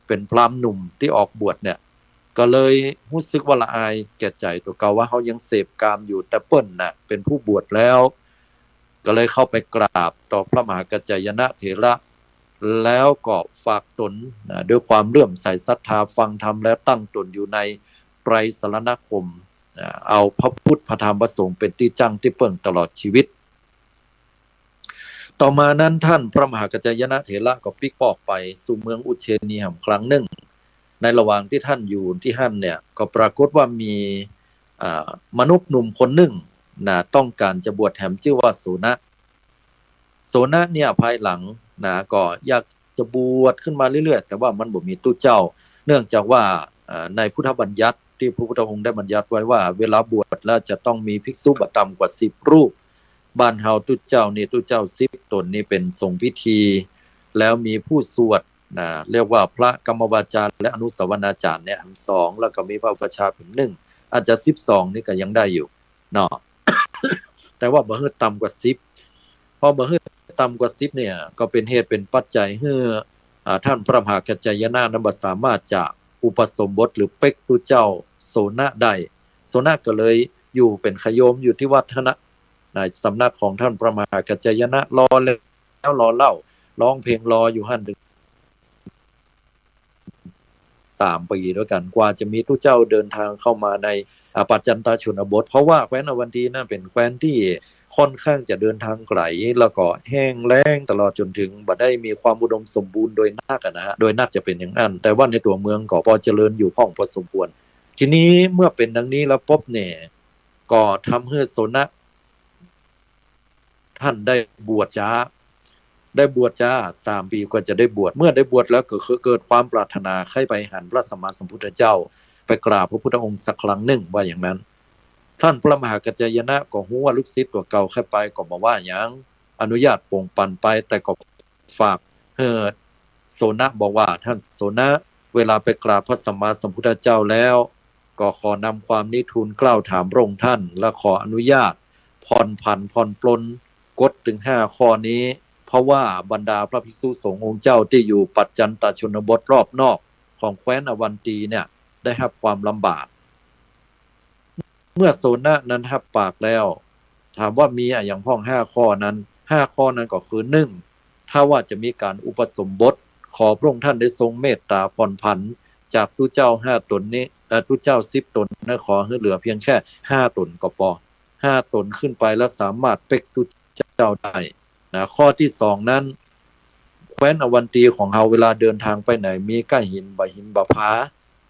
เป็นพราหมณ์หนุ่มที่ออกบวชเนี่ยก็เลยรู้สึกว่าละอายแก่ใจตัวเก่าว่าเขายังเสพกามอยู่แต่เปิ้นน่ะเป็นผู้บวชแล้วก็เลยเข้าไปกราบต่อพระมหากัจจายนะเถระแล้วก็ฝากตนด้วยความเลื่อมใสศรัทธาฟังธรรมและตั้งตนอยู่ในไตรสรณคมเอาพระพุทธพระธรรมพระสงฆ์เป็นที่จังที่เปิ้งตลอดชีวิตต่อมานั้นท่านพระมหากัจจายนะเถระก็พลิกปอกไปสู่เมืองอุเชนีหำครั้งหนึ่งในระหว่างที่ท่านอยู่ที่หั่นเนี่ยก็ปรากฏว่ามีมนุษย์หนุ่มคนหนึ่งต้องการจะบวชแถมชื่อว่าโสนะเนี่ยภายหลังก็อยากจะบวชขึ้นมาเรื่อยๆแต่ว่ามันบ่มีตู้เจ้าเนื่องจากว่าในพุทธบัญญัติที่พระพุทธองค์ได้บัญญัติไว้ว่าเวลาบวชแล้วจะต้องมีภิกษุบ่ต่ำกว่า10รูปบ้านเฮาตู้เจ้า10ตนนี่เป็นทรงพิธีแล้วมีผู้สวดเรียกว่าพระกรรมวาจารย์และอนุสาวนาจารย์เนี่ย2แล้วก็มีพระอุปชฌาย์เป็น1อาจจะ12นี่ก็ยังได้อยู่เนาะ แต่ว่าบ่ฮึต่ำกว่า10พอบ่ฮึต่ำกว่า10เนี่ยก็เป็นเหตุเป็นปัจจัยให้ท่านพระมหากัจจายนะนั้นบ่สามารถจะอุปสมบทหรือเป็กตุเจ้าโสนะได้โสนะก็เลยอยู่เป็นขโยมอยู่ที่วัดในสำนักของท่านพระมหากัจจายนะรอแล้วรอเล่าร้องเพลงรออยู่หั่น3 ปีด้วยกันกว่าจะมีตู้เจ้าเดินทางเข้ามาในปัจจันตชนบทเพราะว่าแคว้นอวันตีนั่นเป็นแคว้นที่ค่อนข้างจะเดินทางไกลแล้วก็แห้งแล้งตลอดจนถึงบ่ได้มีความอุดมสมบูรณ์โดยนักนะฮะโดยนักจะเป็นอย่างนั้นแต่ว่าในตัวเมืองก็พอเจริญอยู่พอสมควรทีนี้เมื่อเป็นดังนี้แล้วปุ๊บเนี่ยก็ทำให้โสนะท่านได้บวชจ้า3 ปีกว่าจะได้บวชเมื่อได้บวชแล้วก็เกิดความปรารถนาให้ไปหันพระสัมมาสัมพุทธเจ้าไปกราบพระพุทธองค์สักครั้งหนึ่งว่าอย่างนั้นท่านพระมหากัจจายนะก็ฮู้ว่าลูกศิษย์ตัวเก่าแค่ไปก็บอกว่าหยังอนุญาตโปร่งปันไปแต่ก็ฝากโสนะบอกว่าท่านโสนะเวลาไปกราบพระสัมมาสัมพุทธเจ้าแล้วก็ขอนำความนี้ทูลเกล้าถามพระองค์ท่านและขออนุญาตผ่อนปลนกฎถึง5ข้อนี้เพราะว่าบรรดาพระภิกษุสงฆ์องค์เจ้าที่อยู่ปัจจันตชนบทรอบนอกของแคว้นอวันตีเนี่ยได้รับความลำบากเมื่อโสนะนั้นรับปากแล้วถามว่ามีอย่างพ้อง5ข้อนั้นก็คือ1ถ้าว่าจะมีการอุปสมบทขอพระองค์ท่านได้ทรงเมตตาผ่อนผันจากตู้เจ้า5ตนนี้ตู้เจ้า10ตนนะขอให้เหลือเพียงแค่5ตนก็พอ5ตนขึ้นไปแล้วสามารถเป็กตู้เจ้าได้ข้อที่2นั้นแคว้นอวันตีของเฮาเวลาเดินทางไปไหนมีก้อนหินบ่ผา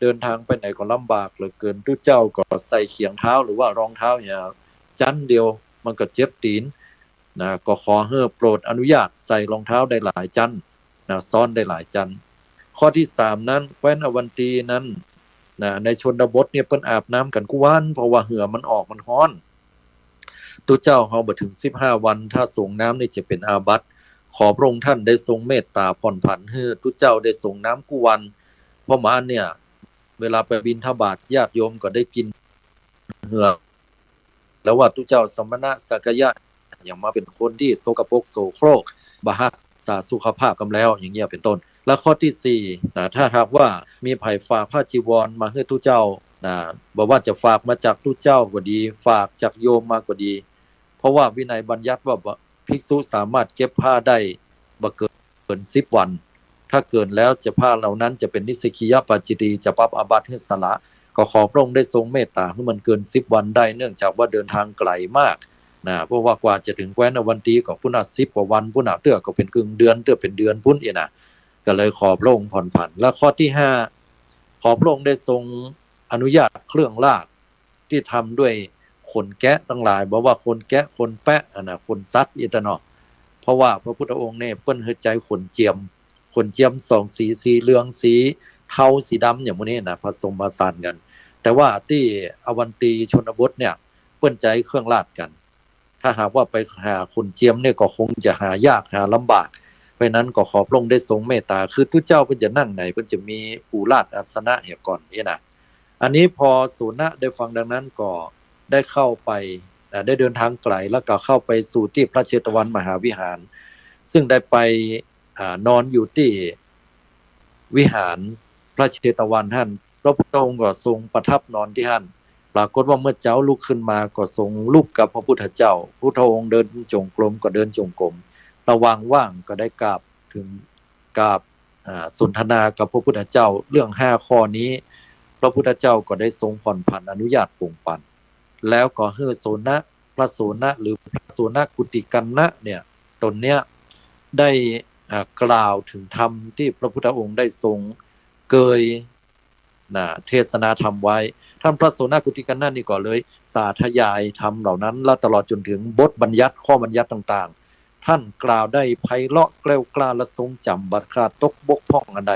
เดินทางไปไหนก็ลำบากเหลือเกินตู้เจ้าก็ใส่เขียงเท้าหรือว่ารองเท้าเนี่ยจันเดียวมันก็เจ็บตีนก็ขอให้โปรดอนุญาตใส่รองเท้าได้หลายจันซ้อนได้หลายจันข้อที่3นั้นแคว้นอวันตีนั้นในชนบทเนี่ยเปิ้นอาบน้ำกันกุวันเพราะว่าเหงื่อมันออกมันร้อนตู้เจ้าเฮาบ่ถึง15วันถ้าส่งน้ำนี่จะเป็นอาบัติขอพระองค์ท่านได้ทรงเมตตาผ่อนผันให้ตู้เจ้าได้ส่งน้ำกุวันเพราะมาเนี่ยเวลาไปบิณฑบาตญาติโยมก็ได้กินเหงื่อแล้วว่าตู้เจ้าสมณะสักยะ อย่างมาเป็นคนที่โสกโปรกโสโครกบารักษาสุขภาพกันแล้วอย่างเงี้ยเป็นต้นและข้อที่สี่นะถ้าหากว่ามีไผฝากผ้าจีวรมาให้ทุเจ้านะบอกว่าจะฝากมาจากทุเจ้าก็ดีฝากจากโยมมาก็ดีเพราะว่าวินัยบัญญัติว่าภิกษุสามารถเก็บผ้าได้บ่เกิน10 วันถ้าเกินแล้วจะผ้าเหล่านั้นจะเป็นนิสกิยปาจิตีจะปรับอาบัติให้สละก็ขอพระองค์ได้ทรงเมตตาให้มันเกิน10 วันได้เนื่องจากว่าเดินทางไกลมากนะเพราะว่ากว่าจะถึงแคว้นอวันตีก็พุ่น10 กว่าวันพุ่นเตื้อก็เป็นครึ่งเดือนเตื้อเป็นเดือนพุ่นอีน่ะก็เลยขอพระองค์ผ่อนผันและข้อที่5ขอพระองค์ได้ทรงอนุญาตเครื่องราชที่ทำด้วยขนแกะทั้งหลายบอกว่าขนแกะขนแปะนะขนสัตว์อีตะเนาะเพราะว่าพระพุทธองค์เนี่ยเปิ้นเฮ็ดใจขนเจียม2 สีเหลืองสีเทาสีดำอย่างพวกนี้นะผสมผสานกันแต่ว่าที่อวันตีชนบทเนี่ยเปิ้นใจเครื่องราชกันถ้าหากว่าไปหาขนเจียมเนี่ยก็คงจะหายากหาลำบากเพราะนั้นก็ขอพระองค์ได้ทรงเมตตาคือทุกเจ้าเพิ่นจะนั่งไหนเพิ่นจะมีปูราชอาสนะเหี่ยก่อนนี่นะอันนี้พอสุนะได้ฟังดังนั้นก็ได้เข้าไปได้เดินทางไกลแล้วก็เข้าไปสู่ที่พระเชตวันมหาวิหารซึ่งได้ไปนอนอยู่ที่วิหารพระเชตวันท่านพระพุทธองค์ก็ทรงประทับนอนที่ท่านปรากฏว่าเมื่อเจ้าลุกขึ้นมาก็ทรงลุกกับพระพุทธเจ้าพระพุทธองค์เดินจงกรมก็เดินจงกรมระหว่างว่างก็ได้กราบถึงกราบสนทนากับพระพุทธเจ้าเรื่อง5ข้อนี้พระพุทธเจ้าก็ได้ทรงผ่อนผันอนุญาตปรงปันแล้วก็ให้โสนะพระโสนะหรือพระโสนะกุติกันนะเนี่ยตนเนี้ยได้กล่าวถึงธรรมที่พระพุทธองค์ได้ทรงเกยเทศนาธรรมไว้ท่านพระโสนะกุติกันนะนี่ก็เลยสาธยายธรรมเหล่านั้นและตลอดจนถึงบทบัญญัติข้อบัญญัติต่างๆท่านกล่าวได้ไพเราะแกล้วกล้าและทรงจำบัดขาดตกบกพร่องอันใด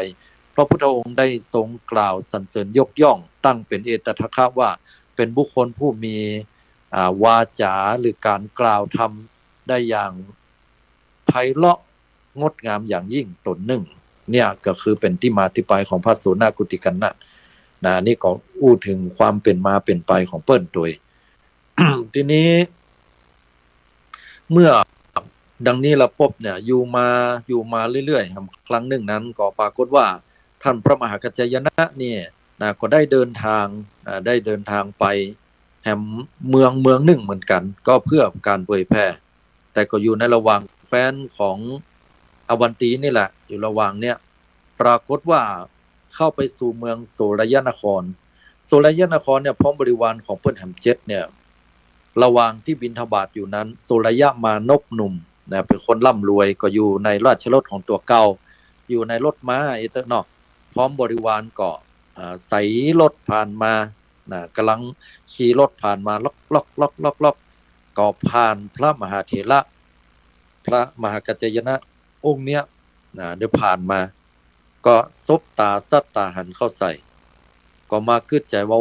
พระพุทธองค์ได้ทรงกล่าวสรรเสริญยกย่องตั้งเป็นเอตทัคคะว่าเป็นบุคคลผู้มีวาจาหรือการกล่าวธรรมได้อย่างไพเราะงดงามอย่างยิ่งตนหนึ่งเนี่ยก็คือเป็นที่มาที่ไปของพระโสนะกุติกันนะนี่ก็อู้ถึงความเป็นมาเป็นไปของเปิ้นตัว ทีนี้เมื่อดังนี้ละพบเนี่ยอยู่มาเรื่อยๆครั้งหนึ่งนั้นก็ปรากฏว่าท่านพระมหากัจจายนะเนี่ยก็ได้เดินทางไปแห่งเมืองหนึ่งเหมือนกันก็เพื่อการเผยแพร่แต่ก็อยู่ในระหว่างแคว้นของอวันตีนี่แหละอยู่ระหว่างเนี่ยปรากฏว่าเข้าไปสู่เมืองโสรยนครเนี่ยพร้อมบริวารของเปิ้นแหม7เนี่ยระหว่างที่บิณฑบาตอยู่นั้นโสรยมานพหนุ่มนะเป็นคนร่ำรวยก็อยู่ในราชรถของตัวเก่าอยู่ในรถม้าไอ้เตเนาะพร้อมบริวารก็ใส่รถผ่านมานะกำลังขี่รถผ่านมาล็อกก็ผ่านพระมหาเถระพระมหากัจจายนะองค์เนี้ยเดี๋ยวผ่านมาก็ซบตาซัดตาหันเข้าใส่ก็มาคิดใจว่า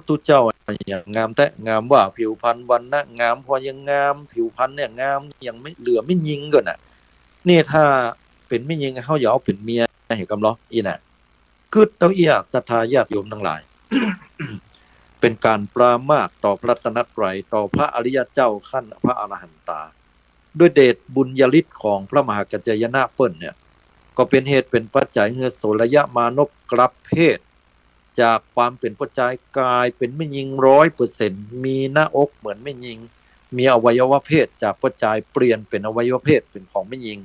ตุเจ้าอย่างงามแต่งามว่าผิวพรรณวันนะงามพอยังงามผิวพรรณเนี่ยงามยังไม่เหลือไม่ยิงก่อนน่ะนี่ถ้าเป็นไม่ยิงเฮาอย่าเอาเป็นเมียเห็นกำล้ออีน่ะคือเต้าเอียศรัทธาญาติโยมทั้งหลาย เป็นการปรามาสต่อพระรัตนตรัยต่อพระอริยเจ้าขั้นพระอรหันตาด้วยเดชบุญญาฤทธิ์ของพระมหากัจจายนะเปิ้นเนี่ยก็เป็นเหตุเป็นปัจจัยให้โสรยมานพกลับเพศจากความเป็นผู้ชายกลายเป็นแม่หญิง 100% มีหน้าอกเหมือนแม่หญิงมีอวัยวะเพศจากผู้ชายเปลี่ยนเป็นอวัยวะเพศเป็นของแม่หญิง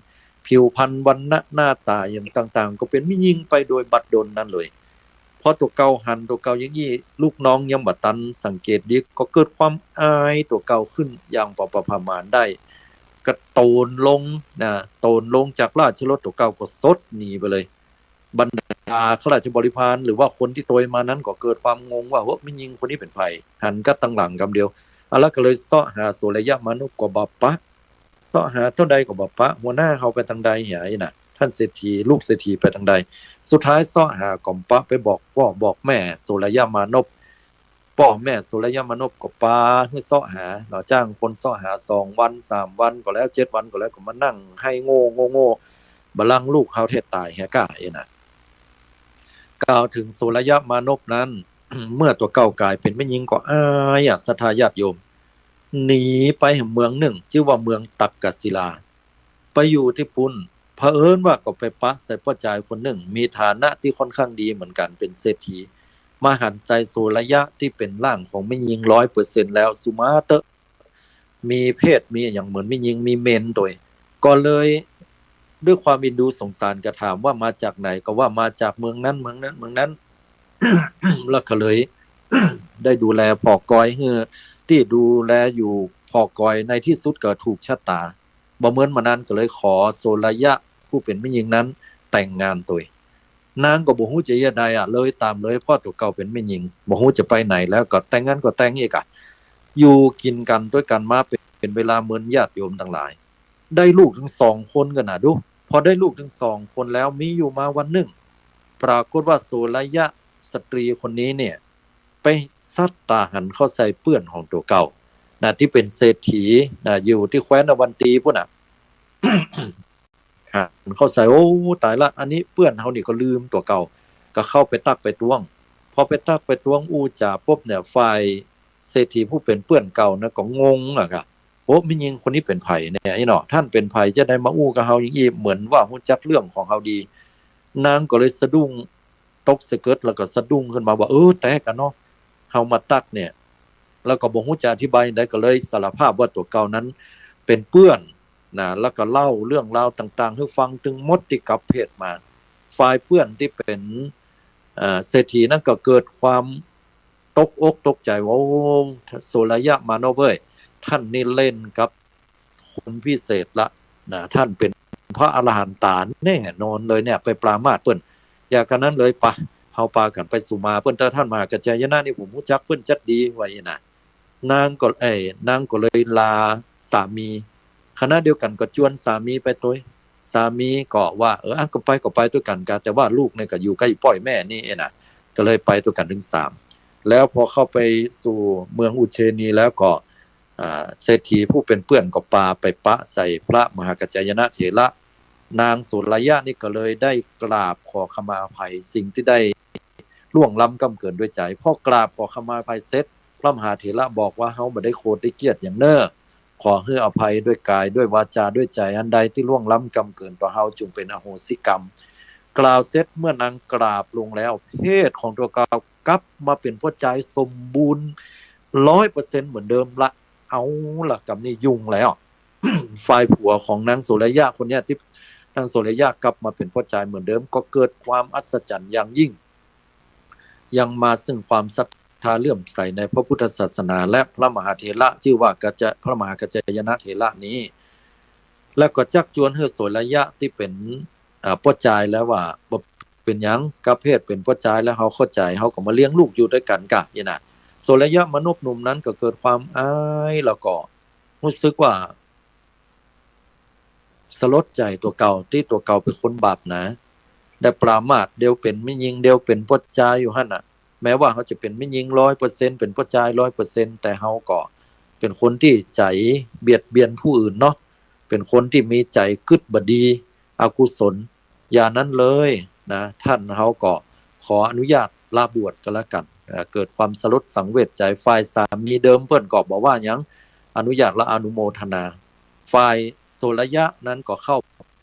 ผิวพรรณวรรณะหน้าตาอย่างต่างๆก็เป็นแม่หญิงไปโดยบัดดลนั่นเลยเพราะตัวเก่าหันตัวเก่าอย่างนี้ลูกน้องยังบ่ทันสังเกตดีก็เกิดความอายตัวเก่าขึ้นอย่างประมาณได้กระโตนลงโตนลงจากราชรถตัวเก่าก็ซดหนีไปเลยบรรดาข้าราชบริพารหรือว่าคนที่โตยมานั้นก็เกิดความงงว่าไม่ยิงคนนี้เป็นไผหันก็ตั้งหลังกำเดียวแล้วก็เลยเสาะหาโสรยมานพกว่าบัปปะเสาะหาเท่าใดก็บัปปะหัวหน้าเฮาไปทางใดหยน่ะท่านเศรษฐีลูกเศรษฐีไปทางใดสุดท้ายเสาะหาก่อมปะไปบอกพ่อบอกแม่โสรยมานพพ่อแม่โสรยมานพก็ปาให้เสาะหาเนาะจ้างคนเสาะหา2วัน3วันก็แล้ว7วันก็แล้วก็มานั่งให้โง่บัลลังก์ลูกเฮาเทศตายแฮะก้าน่ะกล่าวถึงโสรยมานพนั้น เมื่อตัวเก่ากลายเป็นแม่หญิงก็อายศรัทธาญาติโยม หนีไปเมืองหนึ่งชื่อว่าเมืองตักกศิลาไปอยู่ที่ปุ้นเผอิญว่าก็ไปปะใส่พ่อจายคนหนึ่งมีฐานะที่ค่อนข้างดีเหมือนกันเป็นเศรษฐีมาหันใส่สู่ระยะที่เป็นร่างของไม่ยิง100%แล้วสุมาเตอมีเพศมีอย่างเหมือนไม่ยิงมีเมนโดยก็เลยด้วยความอินดูสงสารก็ถามว่ามาจากไหนก็ว่ามาจากเมืองนั้นเมืองนั้นเมืองนั้น แล้วก็เลย ได้ดูแลพ่อกอยเฮือที่ดูแลอยู่พ่อกอยในที่สุดก็ถูกชะตาบ่เหมือนมานั้นก็เลยขอโซลยะผู้เป็นแม่หญิงนั้นแต่งงานตัวนางก็บ่ฮู้จะเฮ็ดใดเลยตามเลยพ่อตัวเก่าเป็นแม่หญิงบ่ฮู้จะไปไหนแล้วก็แต่งงานก็แต่งอีกอยู่กินกันด้วยกันมาเป็นเวลาเหมือนญาติโยมทั้งหลายได้ลูกถึง2คนกันน่ะดูพอได้ลูกถึง2คนแล้วมีอยู่มาวันหนึ่งปรากฏว่าโซลยะสตรีคนนี้เนี่ยไปซัดตาหันเข้าใส่เปื้อนของตัวเก่านะที่เป็นเศรษฐีนะอยู่ที่แคว้นอวันตีพุ่นน่ะ หันเข้าใส่โอ้ตายละอันนี้เปื้อนเฮานี่ก็ลืมตัวเก่าก็เข้าไปตักไปตวงพอไปตักไปตวงอู้จ่าปุ๊บเนี่ยฝ่ายเศรษฐีผู้เป็นเปื้อนเก่านะก็งงค่ะโอ้ไม่ยิงคนนี้เป็นไผเนี่ยไอ้เนาะท่านเป็นไผจะได้มาอู้กับเฮาอย่างงี้เหมือนว่าฮู้จักเรื่องของเฮาดีนางก็เลยสะดุ้งตกสะเกิดแล้วก็สะดุ้งขึ้นมาว่าแต่กันเนาะเฮามาตักเนี่ยแล้วก็บ่ฮู้จะอธิบายได้ก็เลยสารภาพว่าตัวเก่านั้นเป็นเปื้อนนะแล้วก็เล่าเรื่องราวต่างๆให้ฟังถึงหมดที่กับเพศมาฝ่ายเปื้อนที่เป็นเศรษฐีนั้นก็เกิดความตกอกตกใจว่าโสรยะมาโนเว้ยท่านนี่เล่นกับคนพิเศษละนะท่านเป็นพระอรหันตาแน่นอนเลยเนี่ยไปปรามาสเปิ้นอยากกันนั้นเลยปะเฮาปากันไปสุมาเปิ้นถ้าท่านมากัจจายนะนี่ผมรู้จักเปิ้นจัดดีไว้นะนางก็เลยลาสามีขณะเดียวกันก็จวนสามีไปตัวสามีก็ว่าก็ไปด้วยกันแต่ว่าลูกเนี่ยก็อยู่ใกล้ป่อยแม่นี่น่ะก็เลยไปด้วยกันถึง3แล้วพอเข้าไปสู่เมืองอุเชนีแล้วก็เศรษฐีผู้เป็นเพื่อนก็ปาไปปะใส่พระมหากัจจายนะเถระนางสุรยะนี่ก็เลยได้กราบขอขมาอภัยสิ่งที่ได้ล่วงล้ำกำเกินด้วยใจพอกราบขอขมาอภัยเสร็จพระมหาเถระบอกว่าเฮาบ่ได้โคตรได้เกียรติอย่างเน้อขอให้อภัยด้วยกายด้วยวาจาด้วยใจอันใดที่ล่วงล้ำกำเกินต่อเฮาจงเป็นอโหสิกรรมกล่าวเสร็จเมื่อนางกราบลงแล้วเพศของตัวเก่ากลับมาเป็นหัวใจสมบูรณ์ 100% เหมือนเดิมละเอาล่ะกับนี่ยุ่งแล้ว ฝ่ายผัวของนางโสรยะคนเนี้ยที่นางโสรยะกลับมาเป็นหัวใจเหมือนเดิมก็เกิดความอัศจรรย์อย่างยิ่งยังมาซึ่งความศรัทธาเลื่อมใสในพระพุทธศาสนาและพระมหาเถระชื่อว่าพระมหากัจจายนะเถระนี้แล้วก็จักจวนให้โสรยะที่เป็นพ่อจายแล้วว่าเป็นหยังกับเพศเป็นพ่อจายแล้วเฮาเข้าใจเฮาก็มาเลี้ยงลูกอยู่ด้วยกันกะนี่นะโสรยะมนุษย์หนุ่มนั้นก็เกิดความอายแล้วก็รู้สึกว่าสลดใจตัวเก่าที่ตัวเก่าเป็นคนบาปนะได้ปรามาสเดียวเป็นไม่ยิงเดียวเป็นพ่อจายอยู่หั่นน่ะแม้ว่าเขาจะเป็นไม่ยิง 100% เป็นพ่อจาย 100% แต่เฮาก็เป็นคนที่ใจเบียดเบียนผู้อื่นเนาะเป็นคนที่มีใจกึศบ่ดีอกุศลอย่างนั้นเลยนะท่านเฮาก็ขออนุญาตลาบวชก็แล้วกันเกิดความสลดสังเวชใจฝ่ายสามีเดิมเพิ่นก็บอกว่าหยังอนุญาตและอนุโมทนาฝ่ายโสรยะนั้นก็เข้า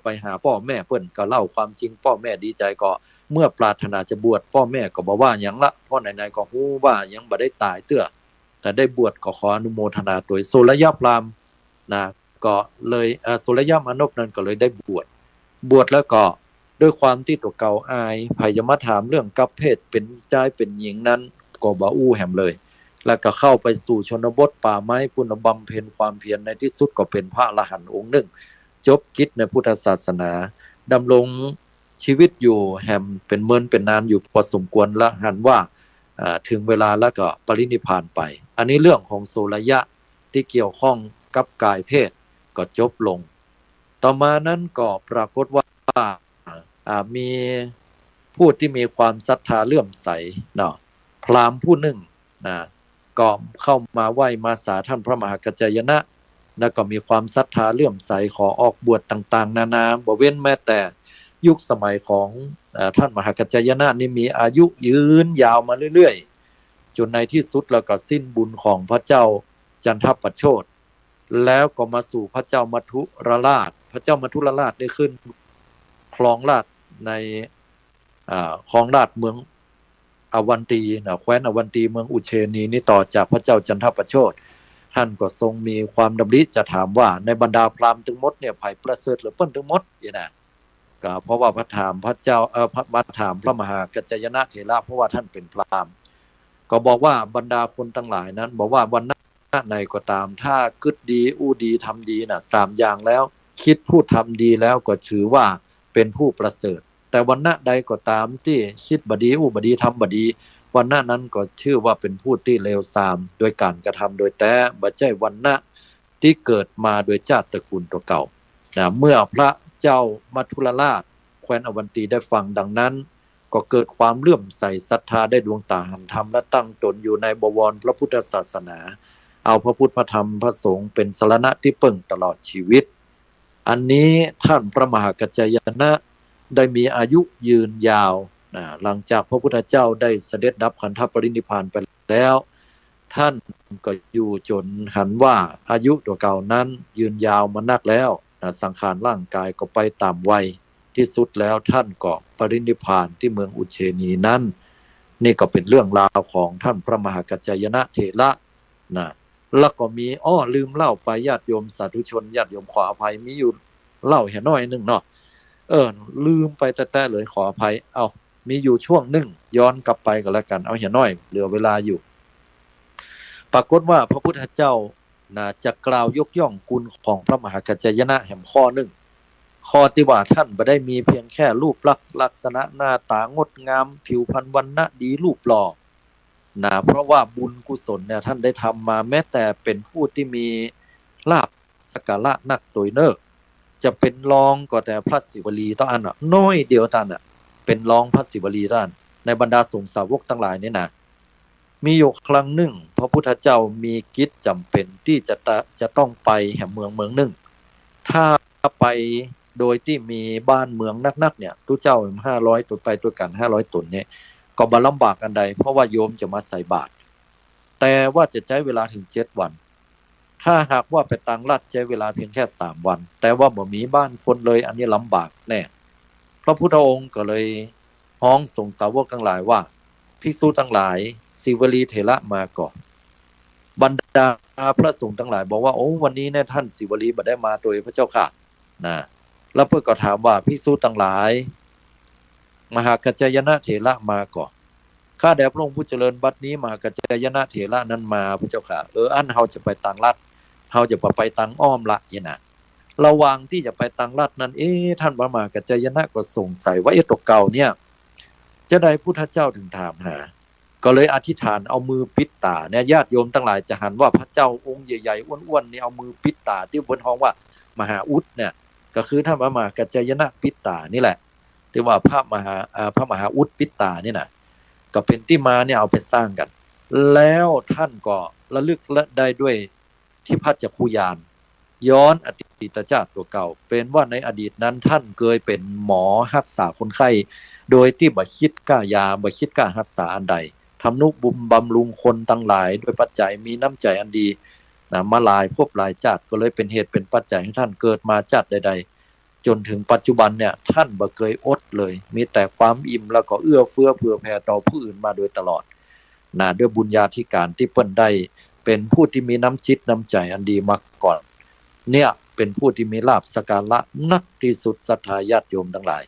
ไปหาพ่อแม่เพิ่นก็เล่าความจริงพ่อแม่ดีใจก็เมื่อปรารถนาจะบวชพ่อแม่ก็บอกว่าหยังละพ่อไหนๆก็ฮู้ว่ายังบ่ได้ตายเตื้อแต่ได้บวชก็ขออนุโมทนาตัวโสรยะพราหมณ์นะก็เลยโสรยะมานพนั้นก็เลยได้บวชแล้วก็ด้วยความที่ตัวเก่าอายไผจะมาถามเรื่องกับเพศเป็นชายเป็นหญิงนั้นก็บ่อู้แหมเลยแล้วก็เข้าไปสู่ชนบทป่าไม้พุนบำเพ็ญความเพียรในที่สุดก็เป็นพระอรหันต์องค์หนึ่งจบกิจในพุทธศาสนาดำรงชีวิตอยู่แหมเป็นเมินเป็นนานอยู่พอสมควรละหันว่าถึงเวลาแล้วก็ปรินิพพานไปอันนี้เรื่องของโสรยะที่เกี่ยวข้องกับกายเพศก็จบลงต่อมานั้นก็ปรากฏว่ามีผู้ที่มีความศรัทธาเลื่อมใสเนาะพราหมณ์ผู้หนึ่งนะก็เข้ามาไหว้มาสาท่านพระมหากัจจายนะแล้วก็มีความศรัทธาเลื่อมใสขอออกบวชต่างๆนานาบ่เว้นแม้แต่ยุคสมัยของท่านมหากัจจายนะนี่มีอายุยืนยาวมาเรื่อยๆจนในที่สุดแล้วก็สิ้นบุญของพระเจ้า จันทประโชติแล้วก็มาสู่พระเจ้ามัทุรราชพระเจ้ามัทุรราชได้ขึ้นครองราชย์ในครองราชย์เมืองอวันตีนะแคว้นอวันตีเมืองอุเชนีนี่ต่อจากพระเจ้าจันทประโชติท่านก็ทรงมีความดำริจะถามว่าในบรรดาพราหมณ์ทั้งหมดเนี่ยไผ่ประเสริฐหรือเปิ้นทั้งหมดอย่างนะก็เพราะว่าพระถามพระเจ้ามาถามพระมหากัจจายนะเถระเพราะว่าท่านเป็นพราหมณ์ก็บอกว่าบรรดาคนทั้งหลายนั้นบอกว่าวันไหนก็ตามถ้าคิดดีอู้ดีทำดีน่ะ3อย่างแล้วคิดพูดทำดีแล้วก็ถือว่าเป็นผู้ประเสริฐแต่วันณะใดก็ตามที่คิดบดีอู้บดีทำบดีวันณะนั้นก็ชื่อว่าเป็นผู้ที่เลวทรามโดยการกระทำโดยแต่บ่ใช่วันณะที่เกิดมาโดยชาติตระกูลตัวเก่านะเมื่อพระเจ้ามัทุรราชแคว้นอวันตีได้ฟังดังนั้นก็เกิดความเลื่อมใสศรัทธาได้ดวงตาหันธรรมและตั้งตนอยู่ในบวรพระพุทธศาสนาเอาพระพุทธพระธรรมพระสงฆ์เป็นสรณะที่พึ่งตลอดชีวิตอันนี้ท่านพระมหากัจจายนะได้มีอายุยืนยาวหลังจากพระพุทธเจ้าได้เสด็จดับขันธปรินิพพานไปแล้วท่านก็อยู่จนหันว่าอายุตัวเก่านั้นยืนยาวมานักแล้วสังขารร่างกายก็ไปตามวัยที่สุดแล้วท่านก็ปรินิพพานที่เมืองอุเชนีนั้นนี่ก็เป็นเรื่องราวของท่านพระมหากัจจายนะเถระนะแล้วก็มีลืมเล่าไปญาติโยมสาธุชนญาติโยมขออภัยมีอยู่เล่าแค่น้อยนึงเนาะลืมไปแต่เลยขออภัยมีอยู่ช่วงนึงย้อนกลับไปก็แล้วกันเอาแค่น้อยเหลือเวลาอยู่ปรากฏว่าพระพุทธเจ้าจะกล่าวยกย่องคุณของพระมหากัจจายนะแห่งข้อนึงข้อที่ว่าท่านไม่ได้มีเพียงแค่รูปลักษณะหน้าตางดงามผิวพรรณวรรณะดีรูปหล่อเพราะว่าบุญกุศลเนี่ยท่านได้ทำมาแม้แต่เป็นผู้ที่มีลาภสักการะนักโดยเนิ่นจะเป็นรองก็แต่พระศิวลีต่ออันน้อยเดียวท่านเป็นรองพระศิวลีท่านในบรรดาสงฆ์สาวกทั้งหลายนี่นะมีอยู่ครั้งหนึ่งพระพุทธเจ้ามีกิจจำเป็นที่จะต้องไปแห่งเมืองหนึ่งถ้าไปโดยที่มีบ้านเมืองนักเนี่ยทุกเจ้า500ตนไปตัวกัน500ตนเนี่ยก็บ่ลำบากอันใดเพราะว่าโยมจะมาใส่บาตรแต่ว่าจะใช้เวลาถึง7วันถ้าหากว่าไปต่างรัฐใช้เวลาเพียงแค่3วันแต่ว่าบ่มีบ้านคนเลยอันนี้ลำบากแน่พระพุทธองค์ก็เลยฮ้องส่งสาวกทั้งหลายว่าภิกษุทั้งหลายศิวลีเถระมาก่อนบรรดาพระสงฆ์ทั้งหลายบอกว่าวันนี้เนี่ยท่านศิวลีบ่ได้มาโดยพระเจ้าค่ะนะแล้วเพื่อก็ถามว่าภิกษุทั้งหลายมหากัจจายนะเถระมาก่อนข้าแด่พระองค์ผู้เจริญบัดนี้มหากัจจายนะเถระนั้นมาพระเจ้าค่ะอันเฮาจะไปต่างรัฐเฮาจะไปต่างอ้อมละอย่างน่ะระหว่างที่จะไปต่างรัฐนั้นท่านพระมหากัจจายนะก็สงสัยว่าตัวเก่าเนี่ยจะได้พุทธเจ้าถึงถามหาก็เลยอธิษฐานเอามือปิดตาเนี่ยญาติโยมทั้งหลายจะหันว่าพระเจ้าองค์ใหญ่ๆอ้วนๆนี่เอามือปิดตาที่บนห้องว่ามหาอุดเนี่ยก็คือท่านพระมหากัจจายนะปิดตานี่แหละที่ว่าพระมหาอุดปิดตานี่นะก็เป็นที่มาเนี่ยเอาไปสร้างกันแล้วท่านก็ระลึกได้ด้วยที่พระจักขุญาณย้อนอดีตชาติตัวเก่าเป็นว่าในอดีตนั้นท่านเคยเป็นหมอรักษาคนไข้โดยที่บ่คิดกล้ายาบ่คิดกล้ารักษาอันใดทำนุบำรุงคนทั้งหลายด้วยปัจจัยมีน้ำใจอันดีมาหลายพวกหลายชาติก็เลยเป็นเหตุเป็นปัจจัยให้ท่านเกิดมาชาติใดๆจนถึงปัจจุบันเนี่ยท่านบ่เคยอดเลยมีแต่ความอิ่มแล้วก็เอื้อเฟื้อเผื่อแผ่ต่อผู้อื่นมาโดยตลอดด้วยบุญญาธิการที่เปิ้นได้เป็นผู้ที่มีน้ำจิตน้ำใจอันดีมาก่อนเนี่ยเป็นผู้ที่มีลาภสักการะนักที่สุดศรัทธาญาติโยมทั้งหลาย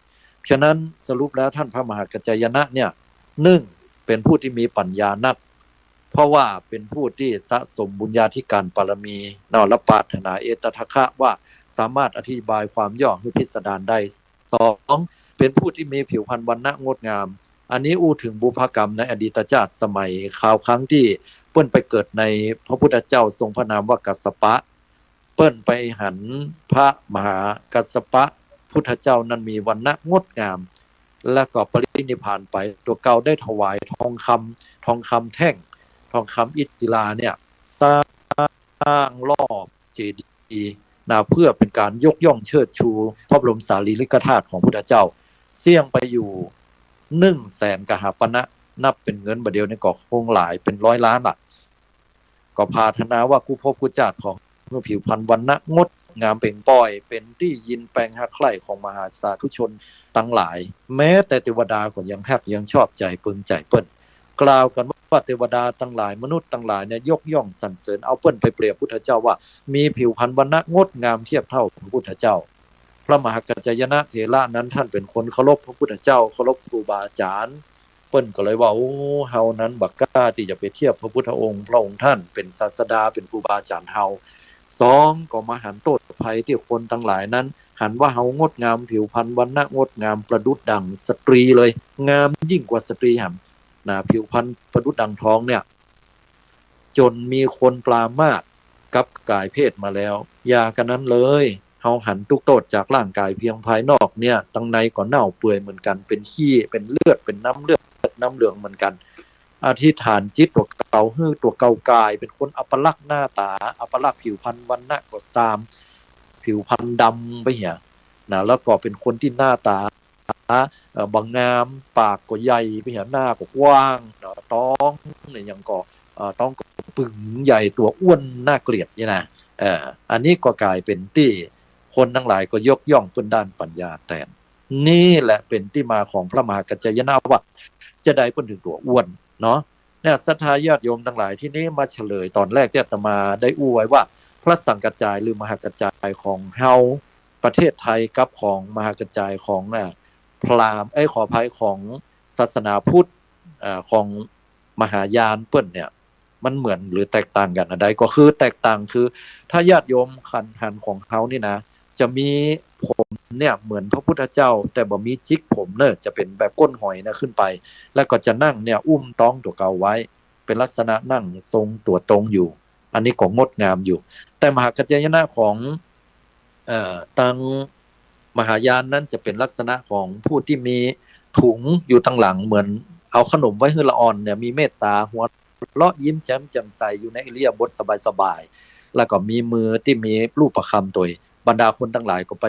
ฉะนั้นสรุปแล้วท่านพระมหากัจจายนะเนี่ย1เป็นผู้ที่มีปัญญานักเพราะว่าเป็นผู้ที่สะสมบุญญาธิการบารมีและปรารถนาเอตทัคคะว่าสามารถอธิบายความย่อให้พิสดารได้2เป็นผู้ที่มีผิวพรรณวรรณะงดงามอันนี้อู้ถึงบุพกรรมในอดีตชาติสมัยคราวครั้งที่เปิ้นไปเกิดในพระพุทธเจ้าทรงพระนามว่ากัสสปะเปิ้นไปหันพระมหากัสสปะพุทธเจ้านั้นมีวรรณะงดงามและก็ปรินิพพานไปตัวเก่าได้ถวายทองคำแท่งทองคำอิฐศิลาเนี่ยสร้างรอบเจดีย์เพื่อเป็นการยกย่องเชิดชูพระบรมสารีริกธาตุของพุทธเจ้าเสี่ยงไปอยู่100,000 กหาปณะนับเป็นเงินบาทเดียวนี่ก็คงหลายเป็น100 ล้านล่ะ ก็พาธนาว่ากู้ภพกู้ชาติของผิวพรรณวรรณะงดงามเปล่งปล่อยเป็นที่ยินแปลงหักใคร่ของมหาสาธุชนทั้งหลาย แม้แต่เทวดาก็ยังฮักยังชอบใจปึงใจเปิ้นกล่าวกันว่าเทวดาทั้งหลายมนุษย์ทั้งหลายเนี่ยยกย่องสรรเสริญเอาเปิ้นไปเปรียบพุทธเจ้าว่ามีผิวพรรณวรรณะงดงามเทียบเท่าพระพุทธเจ้าพระมหากัจจายนะเถระนั้นท่านเป็นคนเคารพพระพุทธเจ้าเคารพครูบาอาจารย์เปิ้นก็เลยว่าโอ้เฮานั้นบักกล้าที่จะไปเทียบพระพุทธองค์พระองค์ท่านเป็นศาสดาเป็นครูบาอาจารย์เฮาสองก็มาหันโทษภัยที่คนทั้งหลายนั้นหันว่าเฮางดงามผิวพรรณวรรณะงดงามประดุจดังสตรีเลยงามยิ่งกว่าสตรีหำนะผิวพรรณประดุจดังทองเนี่ยจนมีคนปรามาสกับกายเพศมาแล้วอย่ากันนั้นเลยเฮาหันทุกโทษจากร่างกายเพียงภายนอกเนี่ยตั้งในก็เน่าเปื่อยเหมือนกันเป็นขี้เป็นเลือดเป็นน้ำเลือดน้ำเหลืองเหมือนกันอธิษฐานจิตตัวเก่าฮื้อตัวเก่ากายเป็นคนอัปลักษณ์หน้าตาอัปลักษณ์ผิวพรรณวรรณะก็ซามผิวพรรณดำไปเหี้ยนะแล้วก็เป็นคนที่หน้าตาบางงามปากก็ใหญ่ไปเหี้ยหน้าก็กว้างท้องเนี่ยยังก็ต้องก็ปึงใหญ่ตัวอ้วนน่าเกลียดนี่นะอันนี้ก็กลายเป็นที่คนทั้งหลายก็ยกย่องเพิ่นด้านปัญญาแทนนี่แหละเป็นที่มาของพระมหากัจจายนะว่าจะได้เพิ่นถึงตัวอ้วนเนาะเนี่ยศรัทธาญาติโยมทั้งหลายที่นี้มาเฉลยตอนแรกที่อาตมาได้อู้ไว้ว่าพระสังกัจจายหรือมหากัจจายของเฮาประเทศไทยกับของมหากัจจายของพราหมณ์ขออภัยของศาสนาพุทธของมหายานเปิ้นเนี่ยมันเหมือนหรือแตกต่างกันอะไรก็คือแตกต่างคือถ้าญาติโยมหันของเขานี่นะจะมีผมเนี่ยเหมือนพระพุทธเจ้าแต่บ่มีจิกผมเนอะจะเป็นแบบก้นหอยนะขึ้นไปแล้วก็จะนั่งเนี่ยอุ้มต้องตัวเก่าไว้เป็นลักษณะนั่งทรงตัวตรงอยู่อันนี้ก็งดงามอยู่แต่มหากัจจายนะของตังมหายานนั้นจะเป็นลักษณะของผู้ที่มีถุงอยู่ทางหลังเหมือนเอาขนมไว้ให้ละอ่อนเนี่ยมีเมตตาหัวเลาะยิ้มแจ่มใสอยู่ในอิริยาบถสบายๆแล้วก็มีมือที่มีรูปประคำตัวบรรดาคนทั้งหลายก็ไป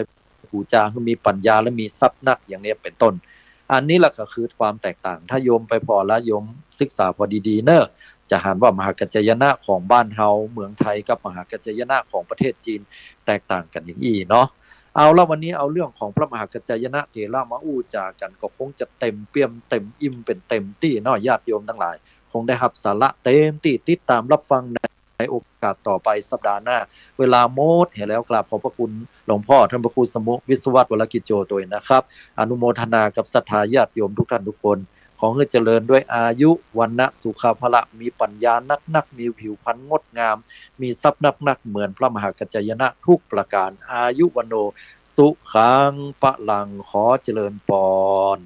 บูชาให้มีปัญญาและมีทรัพย์นักอย่างนี้เป็นต้นอันนี้แหละก็คือความแตกต่างถ้าโยมไปพอแล้วโยมศึกษาพอดีๆเนอะจะหันว่ามหากัจจายนะของบ้านเฮาเมืองไทยกับมหากัจจายนะของประเทศจีนแตกต่างกันอย่างนี้เนาะเอาละวันนี้เอาเรื่องของพระมหากัจจายนะเถระมาอู้จากันก็คงจะเต็มเปี่ยมเต็มอิ่มเป็นเต็มที่เนาะญาติโยมทั้งหลายคงได้รับสาระเต็มที่ติดตามรับฟังในโอกาสต่อไปสัปดาห์หน้าเวลาโมดเห็นแล้วกราบขอบพระคุณหลวงพ่อท่านพระครูสมุวิศวัตรวรกิจโจตัวนะครับอนุโมทนากับศรัทธาญาติโยมทุกท่านทุกคนขอให้เจริญด้วยอายุวันนะสุขภละมีปัญญานักมีผิวพรรณงดงามมีทรัพย์นักเหมือนพระมหากัจจายนะทุกประการอายุวโนสุขังปะลังขอเจริญพร